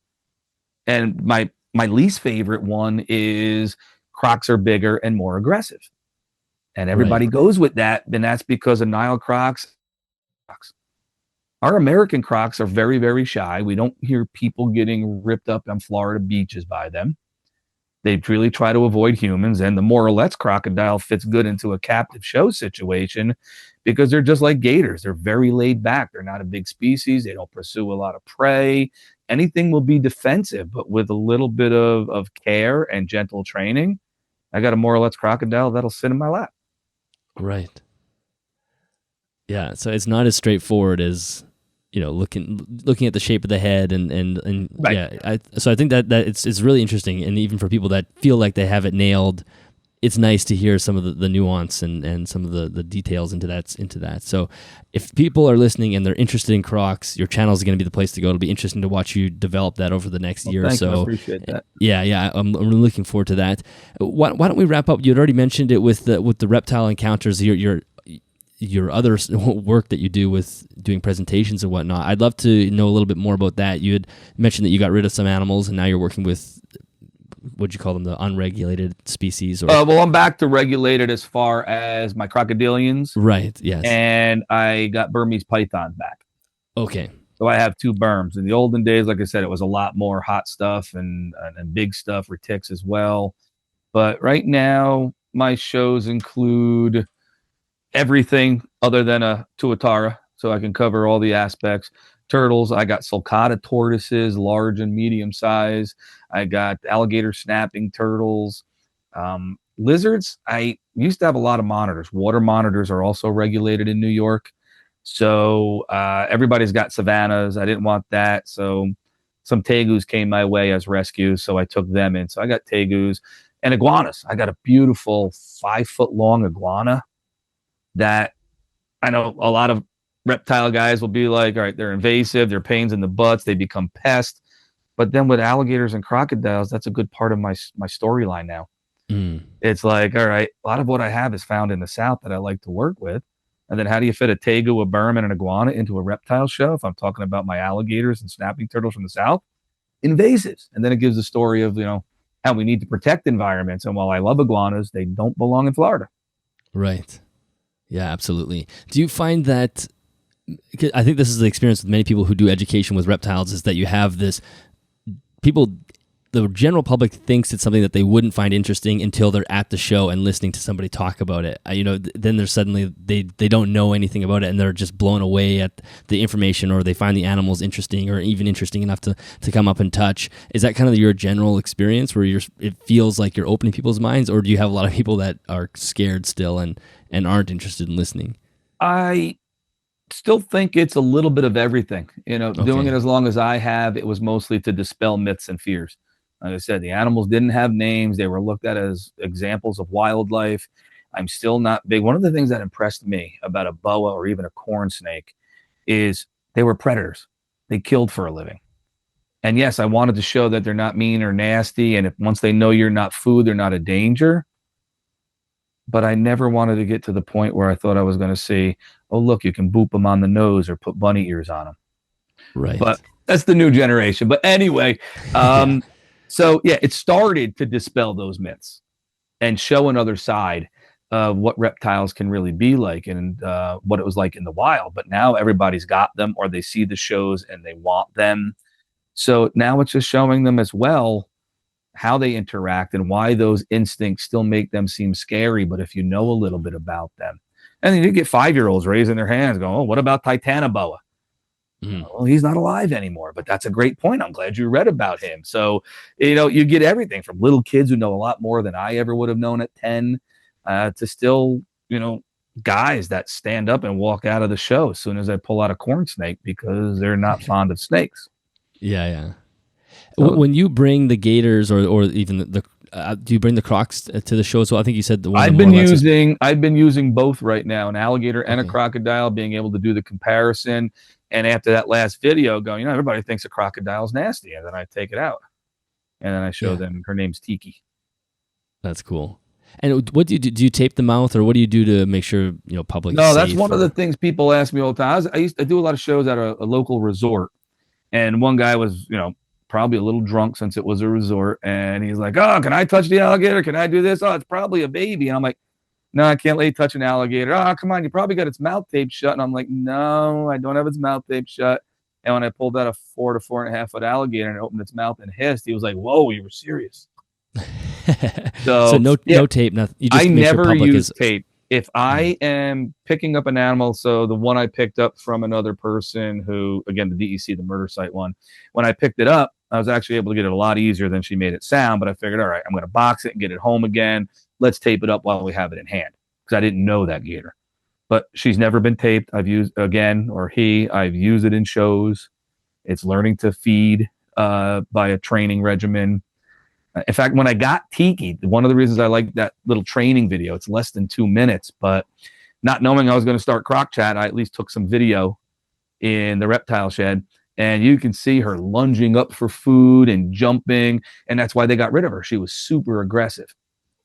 And my least favorite one is crocs are bigger and more aggressive. And everybody goes with that. Then that's because of Nile crocs. Our American crocs are very, very shy. We don't hear people getting ripped up on Florida beaches by them. They really try to avoid humans. And the Morelet's crocodile fits good into a captive show situation because they're just like gators. They're very laid back. They're not a big species. They don't pursue a lot of prey. Anything will be defensive, but with a little bit of care and gentle training, I got a Morelet's crocodile that'll sit in my lap. Right. Yeah. So it's not as straightforward as, looking at the shape of the head and right. Yeah. So I think that it's really interesting. And even for people that feel like they have it nailed, it's nice to hear some of the nuance and some of the details into that. So if people are listening and they're interested in crocs, your channel is going to be the place to go. It'll be interesting to watch you develop that over the next year or so. I appreciate that. Yeah. I'm really looking forward to that. Why don't we wrap up? You'd already mentioned it with the reptile encounters, your other work that you do with doing presentations and whatnot. I'd love to know a little bit more about that. You had mentioned that you got rid of some animals and now you're working with, what'd you call them, the unregulated species? Well, I'm back to regulated as far as my crocodilians. Right, yes. And I got Burmese pythons back. Okay. So I have 2 berms. In the olden days, like I said, it was a lot more hot stuff and big stuff, retics as well. But right now, my shows include everything other than a tuatara, so I can cover all the aspects. Turtles, I got sulcata tortoises, large and medium size. I got alligator snapping turtles. Lizards, I used to have a lot of monitors. Water monitors are also regulated in New York. So everybody's got savannas. I didn't want that. So some tegus came my way as rescues, so I took them in. So I got tegus and iguanas. I got a beautiful 5-foot-long iguana that I know a lot of reptile guys will be like, all right, they're invasive, they're pains in the butts, they become pests. But then with alligators and crocodiles, that's a good part of my storyline now. It's like, all right, a lot of what I have is found in the South that I like to work with. And then how do you fit a tegu, a berm, and an iguana into a reptile show if I'm talking about my alligators and snapping turtles from the South? Invasives. And then it gives a story of, how we need to protect environments. And while I love iguanas, they don't belong in Florida. Right. Yeah, absolutely. Do you find that, I think this is the experience with many people who do education with reptiles, is that you have this, people the general public thinks it's something that they wouldn't find interesting until they're at the show and listening to somebody talk about it. Then they're suddenly they don't know anything about it, and they're just blown away at the information, or they find the animals interesting, or even interesting enough to come up and touch. Is that kind of your general experience where it feels like you're opening people's minds, or do you have a lot of people that are scared still and aren't interested in listening? I still think it's a little bit of everything. Okay. Doing it as long as I have, it was mostly to dispel myths and fears. Like I said, the animals didn't have names. They were looked at as examples of wildlife. I'm still not big. One of the things that impressed me about a boa or even a corn snake is they were predators. They killed for a living. And yes, I wanted to show that they're not mean or nasty. And if once they know you're not food, they're not a danger. But I never wanted to get to the point where I thought I was going to see, oh, look, you can boop them on the nose or put bunny ears on them. Right. But that's the new generation. But anyway, So, it started to dispel those myths and show another side of what reptiles can really be like, and what it was like in the wild. But now everybody's got them, or they see the shows and they want them. So now it's just showing them as well how they interact and why those instincts still make them seem scary. But if you know a little bit about them, and then you get 5-year-olds raising their hands going, oh, what about Titanoboa? Well, he's not alive anymore, but that's a great point. I'm glad you read about him. So, you get everything from little kids who know a lot more than I ever would have known at 10, to still, guys that stand up and walk out of the show as soon as I pull out a corn snake because they're not fond of snakes. Yeah. So, when you bring the gators or even the do you bring the crocs to the show as well? I think you said the one. I've been using both right now, an alligator and a crocodile, being able to do the comparison. And after that last video, going, everybody thinks a crocodile's nasty, and then I take it out, and then I show them. Her name's Tiki. That's cool. And what do you do? Do you tape the mouth, or what do you do to make sure public? No, that's one of the things people ask me all the time. I do a lot of shows at a local resort, and one guy was probably a little drunk since it was a resort, and he's like, "Oh, can I touch the alligator? Can I do this? Oh, it's probably a baby." And I'm like, no, I can't let you touch an alligator. Oh, come on. You probably got its mouth taped shut. And I'm like, no, I don't have its mouth taped shut. And when I pulled out a 4 to 4.5 foot alligator and opened its mouth and hissed, he was like, whoa, you were serious. So no tape, nothing. You just I never use tape. If I am picking up an animal, so the one I picked up from another person who, again, the DEC, the murder site one, when I picked it up, I was actually able to get it a lot easier than she made it sound. But I figured, all right, I'm going to box it and get it home again. Let's tape it up while we have it in hand, because I didn't know that gator. But she's never been taped. I've used I've used it in shows. It's learning to feed by a training regimen. In fact, when I got Tiki, one of the reasons I like that little training video, it's less than 2 minutes, but not knowing I was going to start Croc Chat, I at least took some video in the reptile shed, and you can see her lunging up for food and jumping, and that's why they got rid of her. She was super aggressive.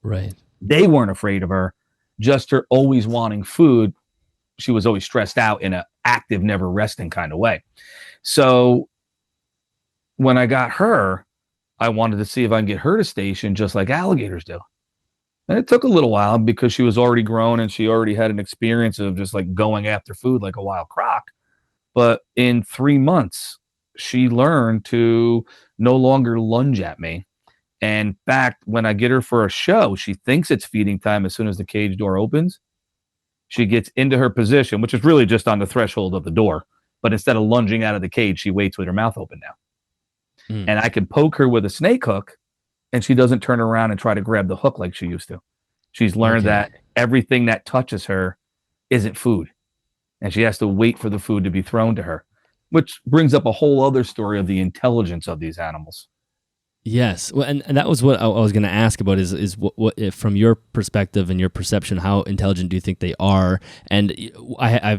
Right. They weren't afraid of her, just her always wanting food. She was always stressed out in an active, never resting kind of way. So when I got her, I wanted to see if I can get her to station just like alligators do. And it took a little while because she was already grown and she already had an experience of just like going after food like a wild croc. But in 3 months, she learned to no longer lunge at me. And in fact, when I get her for a show, she thinks it's feeding time as soon as the cage door opens. She gets into her position, which is really just on the threshold of the door. But instead of lunging out of the cage, she waits with her mouth open now. And I can poke her with a snake hook, and she doesn't turn around and try to grab the hook like she used to. She's learned that everything that touches her isn't food, and she has to wait for the food to be thrown to her, which brings up a whole other story of the intelligence of these animals. Yes, well, and that was what I was going to ask about is what if, from your perspective and your perception, how intelligent do you think they are? And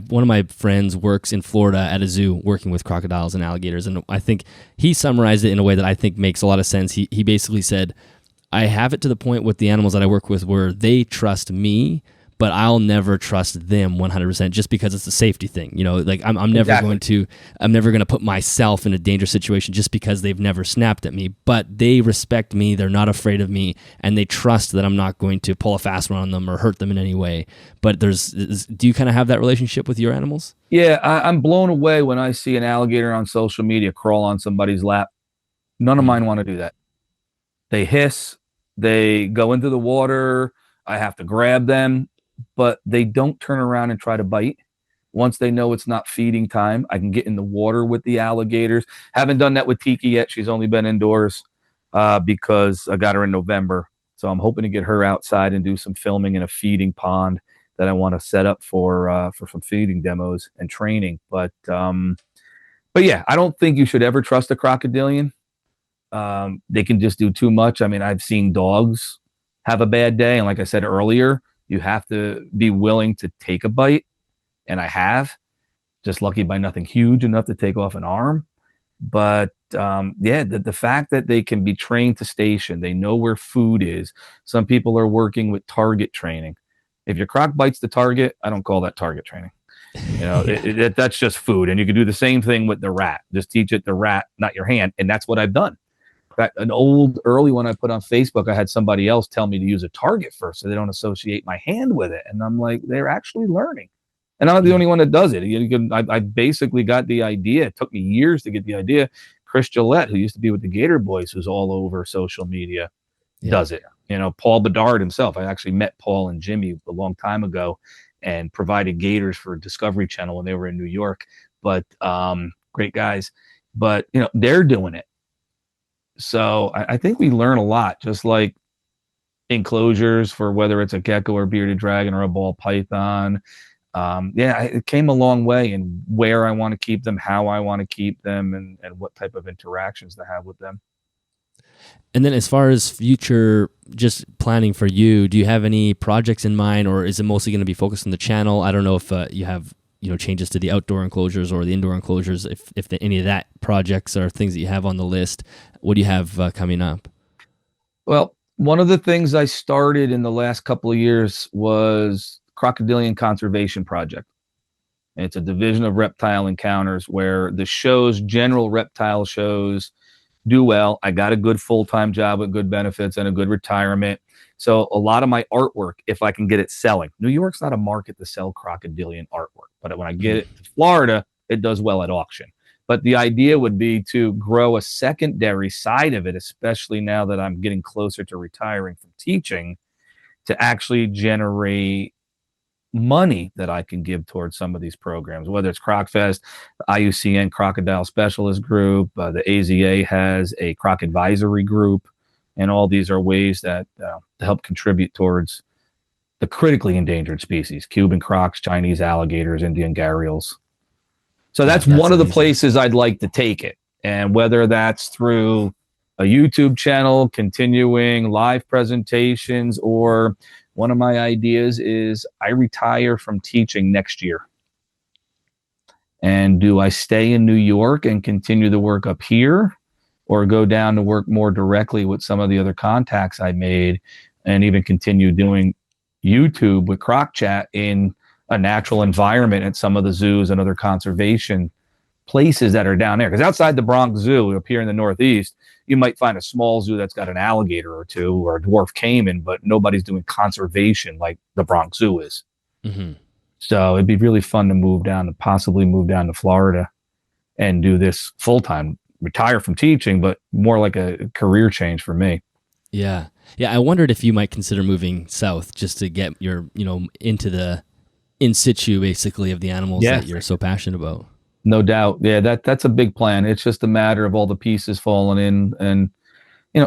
one of my friends works in Florida at a zoo working with crocodiles and alligators, and I think he summarized it in a way that I think makes a lot of sense. He basically said, I have it to the point with the animals that I work with where they trust me, but I'll never trust them 100% just because it's a safety thing. Like I'm never going to put myself in a dangerous situation just because they've never snapped at me, but they respect me. They're not afraid of me, and they trust that I'm not going to pull a fast one on them or hurt them in any way. But do you kind of have that relationship with your animals? Yeah, I'm blown away when I see an alligator on social media crawl on somebody's lap. None of mine want to do that. They hiss, they go into the water. I have to grab them, but they don't turn around and try to bite. Once they know it's not feeding time, I can get in the water with the alligators. Haven't done that with Tiki yet. She's only been indoors because I got her in November. So I'm hoping to get her outside and do some filming in a feeding pond that I want to set up for some feeding demos and training. But yeah, I don't think you should ever trust a crocodilian. They can just do too much. I mean, I've seen dogs have a bad day. And like I said earlier, you have to be willing to take a bite. And I have, just lucky by nothing huge enough to take off an arm. But yeah, the fact that they can be trained to station, they know where food is. Some people are working with target training. If your croc bites the target, I don't call that target training. You know, that's just food. And you can do the same thing with the rat. Just teach it the rat, not your hand. And that's what I've done. In fact, an old early one I put on Facebook, I had somebody else tell me to use a target first so they don't associate my hand with it. And I'm like, they're actually learning. And I'm not the only one that does it. I basically got the idea. It took me years to get the idea. Chris Gillette, who used to be with the Gator Boys, who's all over social media, does it. You know, Paul Bedard himself. I actually met Paul and Jimmy a long time ago and provided gators for Discovery Channel when they were in New York. But great guys. But, you know, they're doing it. So I think we learn a lot, just like enclosures for whether it's a gecko or bearded dragon or a ball python. Yeah, it came a long way in where I want to keep them, how I want to keep them, and what type of interactions to have with them. And then as far as future just planning for you, do you have any projects in mind, or is it mostly going to be focused on the channel? I don't know if you have changes to the outdoor enclosures or the indoor enclosures, if any of that projects are things that you have on the list. What do you have coming up? Well, one of the things I started in the last couple of years was Crocodilian Conservation Project. It's a division of Reptile Encounters where the shows, general reptile shows, do well. I got a good full-time job with good benefits and a good retirement. So a lot of my artwork, if I can get it selling. New York's not a market to sell crocodilian artwork, but when I get it to Florida, it does well at auction. But the idea would be to grow a secondary side of it, especially now that I'm getting closer to retiring from teaching, to actually generate money that I can give towards some of these programs, whether it's CrocFest, the IUCN Crocodile Specialist Group, the AZA has a Croc Advisory Group, and all these are ways that to help contribute towards the critically endangered species, Cuban crocs, Chinese alligators, Indian gharials. So that's one of the places I'd like to take it. And whether that's through a YouTube channel, continuing live presentations, or one of my ideas is I retire from teaching next year. And do I stay in New York and continue the work up here, or go down to work more directly with some of the other contacts I made and even continue doing YouTube with Croc Chat in a natural environment at some of the zoos and other conservation places that are down there? Because outside the Bronx Zoo up here in the Northeast, you might find a small zoo that's got an alligator or two or a dwarf caiman, but nobody's doing conservation like the Bronx Zoo is. Mm-hmm. So it'd be really fun to possibly move down to Florida and do this full-time, retire from teaching, but more like a career change for me. Yeah. Yeah. I wondered if you might consider moving south just to get your, into the in situ basically of the animals that you're so passionate about. No doubt. Yeah, that's a big plan. It's just a matter of all the pieces falling in and,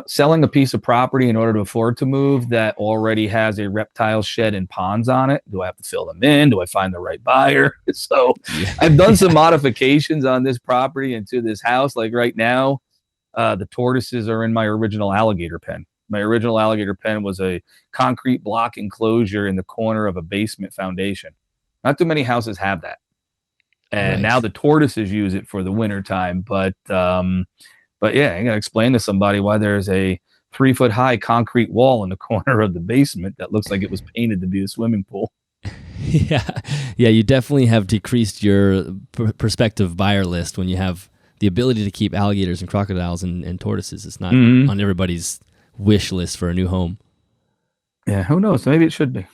selling a piece of property in order to afford to move that already has a reptile shed and ponds on it. Do I have to fill them in? Do I find the right buyer? So I've done some modifications on this property and to this house. Like right now, the tortoises are in my original alligator pen. My original alligator pen was a concrete block enclosure in the corner of a basement foundation. Not too many houses have that. And now the tortoises use it for the winter time. But yeah, I got to explain to somebody why there's a 3-foot-high concrete wall in the corner of the basement that looks like it was painted to be a swimming pool. Yeah, you definitely have decreased your prospective buyer list when you have the ability to keep alligators and crocodiles and tortoises. It's not on everybody's wish list for a new home. Yeah, who knows? Maybe it should be.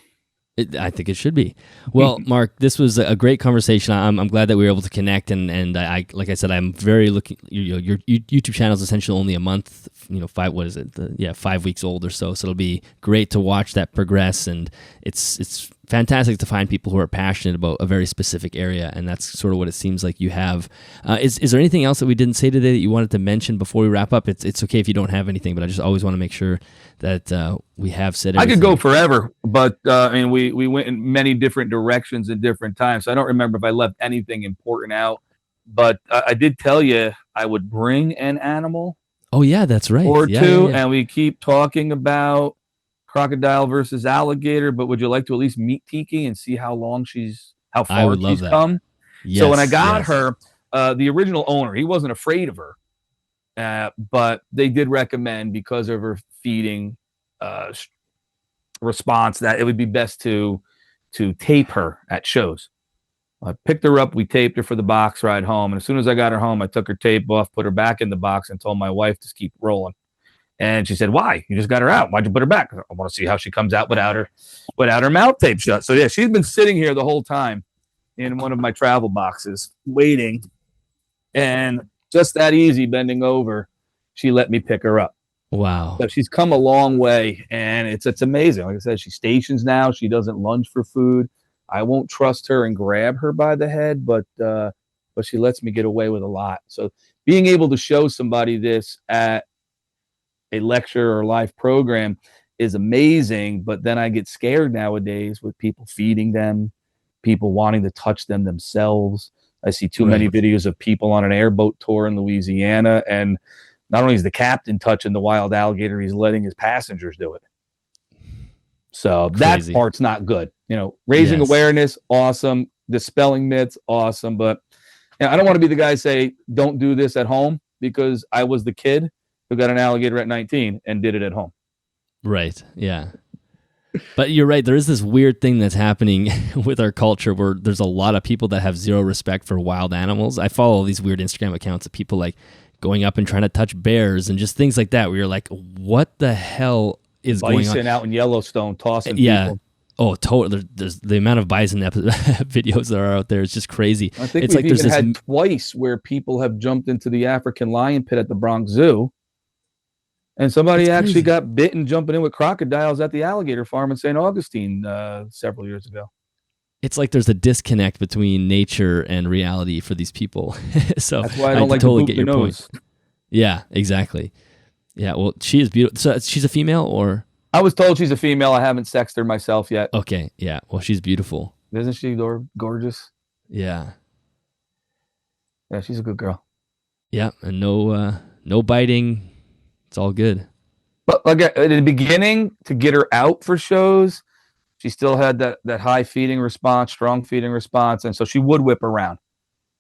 I think it should be. Well, Mark, this was a great conversation. I'm glad that we were able to connect, and I like I said, I'm very looking. Your YouTube channel is essentially only a month. 5 weeks old or so. So it'll be great to watch that progress, and it's fantastic to find people who are passionate about a very specific area, and that's sort of what it seems like you have. Is there anything else that we didn't say today that you wanted to mention before we wrap up? It's okay if you don't have anything, but I just always want to make sure that we have said everything. I could go forever, but we went in many different directions at different times. So I don't remember if I left anything important out, but I did tell you I would bring an animal. Oh yeah, that's right. Or yeah, two, yeah. and we keep talking about crocodile versus alligator. But would you like to at least meet Tiki and see how far she's come? Yes, so when I got her, the original owner, he wasn't afraid of her, but they did recommend, because of her feeding response, that it would be best to tape her at shows. I picked her up, we taped her for the box ride home, and as soon as I got her home, I took her tape off, put her back in the box, and told my wife to keep rolling. And she said, "Why? You just got her out. Why'd you put her back?" I want to see how she comes out without her mouth taped shut. So yeah, she's been sitting here the whole time in one of my travel boxes, waiting. And just that easy, bending over, she let me pick her up. Wow. So she's come a long way, and it's amazing. Like I said, she stations now. She doesn't lunge for food. I won't trust her and grab her by the head, but she lets me get away with a lot. So being able to show somebody this at a lecture or live program is amazing. But then I get scared nowadays with people feeding them, people wanting to touch them themselves. I see too many videos of people on an airboat tour in Louisiana, and not only is the captain touching the wild alligator, he's letting his passengers do it. So that part's not good. Raising awareness, awesome. Dispelling myths, awesome. But I don't want to be the guy say, don't do this at home, because I was the kid who got an alligator at 19 and did it at home. Right. Yeah. But you're right. There is this weird thing that's happening with our culture where there's a lot of people that have zero respect for wild animals. I follow these weird Instagram accounts of people like going up and trying to touch bears and just things like that, where you're like, what the hell is going on? Bison out in Yellowstone tossing people. Oh, totally. There's the amount of bison videos that are out there. It's just crazy. I think we've even had twice where people have jumped into the African lion pit at the Bronx Zoo, and somebody actually got bitten jumping in with crocodiles at the alligator farm in St. Augustine several years ago. It's like there's a disconnect between nature and reality for these people. So that's why I don't like totally to boot the nose. Point. Yeah, exactly. Yeah, well, she is beautiful. So she's a female, or? I was told she's a female. I haven't sexed her myself yet. Okay, yeah. Well, she's beautiful. Isn't she gorgeous? Yeah. Yeah, she's a good girl. Yeah, and no biting. It's all good. But like at the beginning, to get her out for shows, she still had that high feeding response, strong feeding response, and so she would whip around.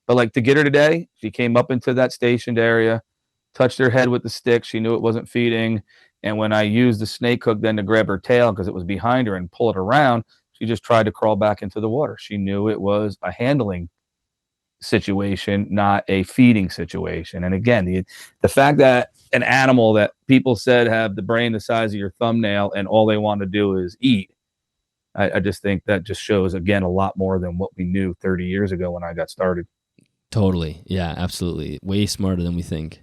But like to get her today, she came up into that stationed area, touched her head with the stick. She knew it wasn't feeding. And when I used the snake hook then to grab her tail because it was behind her and pull it around, she just tried to crawl back into the water. She knew it was a handling situation, not a feeding situation. And again, the fact that an animal that people said have the brain the size of your thumbnail and all they want to do is eat, I just think that just shows, again, a lot more than what we knew 30 years ago when I got started. Totally. Yeah, absolutely. Way smarter than we think.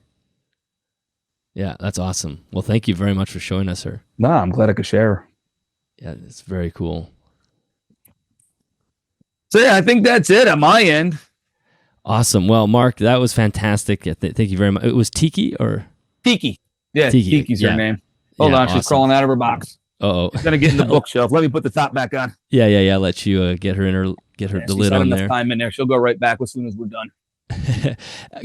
Yeah, that's awesome. Well, thank you very much for showing us her. No, I'm glad I could share her. Yeah, it's very cool. So yeah, I think that's it on my end. Awesome. Well, Mark, that was fantastic. Thank you very much. It was Tiki or? Tiki. Yeah, Tiki's her name. Hold on, she's crawling out of her box. Uh-oh. She's gonna get in the bookshelf. Let me put the top back on. Yeah. Let you get her in her, the lid on there. Time in there. She'll go right back as soon as we're done.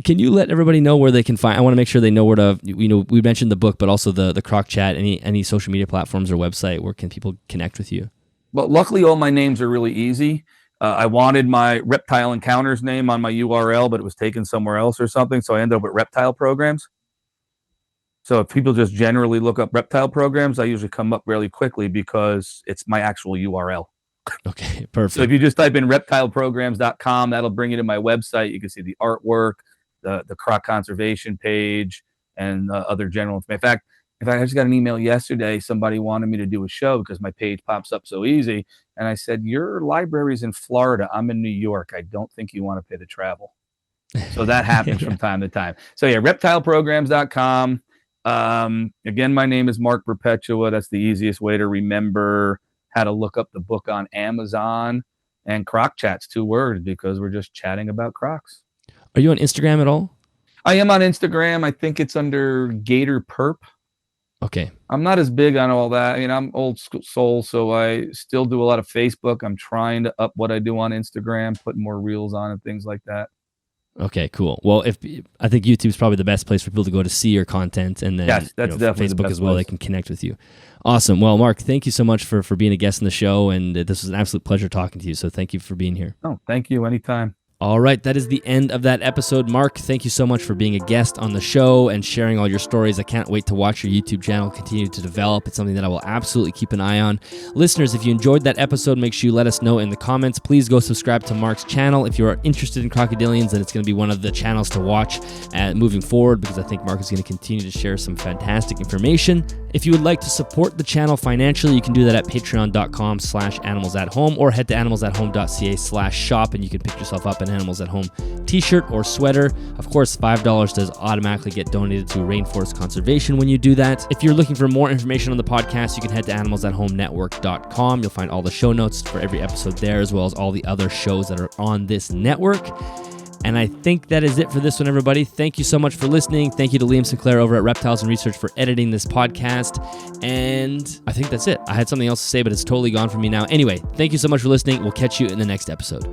Can you let everybody know where they can find? I want to make sure they know where to. We mentioned the book, but also the Croc Chat. Any social media platforms or website where can people connect with you? Well, luckily, all my names are really easy. I wanted my Reptile Encounters name on my URL, but it was taken somewhere else or something, so I ended up with Reptile Programs. So if people just generally look up Reptile Programs, I usually come up really quickly because it's my actual URL. Okay, perfect. So if you just type in reptileprograms.com, that'll bring you to my website. You can see the artwork, the croc conservation page, and other general information. In fact, In fact, I just got an email yesterday. Somebody wanted me to do a show because my page pops up so easy. And I said, your library's in Florida. I'm in New York. I don't think you want to pay the travel. So that happens from time to time. So yeah, reptileprograms.com. Again, my name is Mark Perpetua. That's the easiest way to remember how to look up the book on Amazon. And Croc Chat's 2 words because we're just chatting about crocs. Are you on Instagram at all? I am on Instagram. I think it's under Gator Perp. Okay. I'm not as big on all that. I'm old soul, so I still do a lot of Facebook. I'm trying to up what I do on Instagram, put more reels on and things like that. Okay, cool. Well, I think YouTube's probably the best place for people to go to see your content, and then yes, that's definitely Facebook the best as well. place. They can connect with you. Awesome. Well, Mark, thank you so much for being a guest on the show, and this was an absolute pleasure talking to you. So thank you for being here. Oh, thank you. Anytime. All right, that is the end of that episode. Mark, thank you so much for being a guest on the show and sharing all your stories. I can't wait to watch your YouTube channel continue to develop. It's something that I will absolutely keep an eye on. Listeners, if you enjoyed that episode, make sure you let us know in the comments. Please go subscribe to Mark's channel. If you are interested in crocodilians, then it's going to be one of the channels to watch moving forward, because I think Mark is going to continue to share some fantastic information. If you would like to support the channel financially, you can do that at patreon.com/animalsathome or head to animalsathome.ca/shop and you can pick yourself up an Animals at Home t-shirt or sweater. Of course, $5 does automatically get donated to Rainforest Conservation when you do that. If you're looking for more information on the podcast, you can head to animalsathomenetwork.com. You'll find all the show notes for every episode there, as well as all the other shows that are on this network. And I think that is it for this one, everybody. Thank you so much for listening. Thank you to Liam Sinclair over at Reptiles and Research for editing this podcast. And I think that's it. I had something else to say, but it's totally gone from me now. Anyway, thank you so much for listening. We'll catch you in the next episode.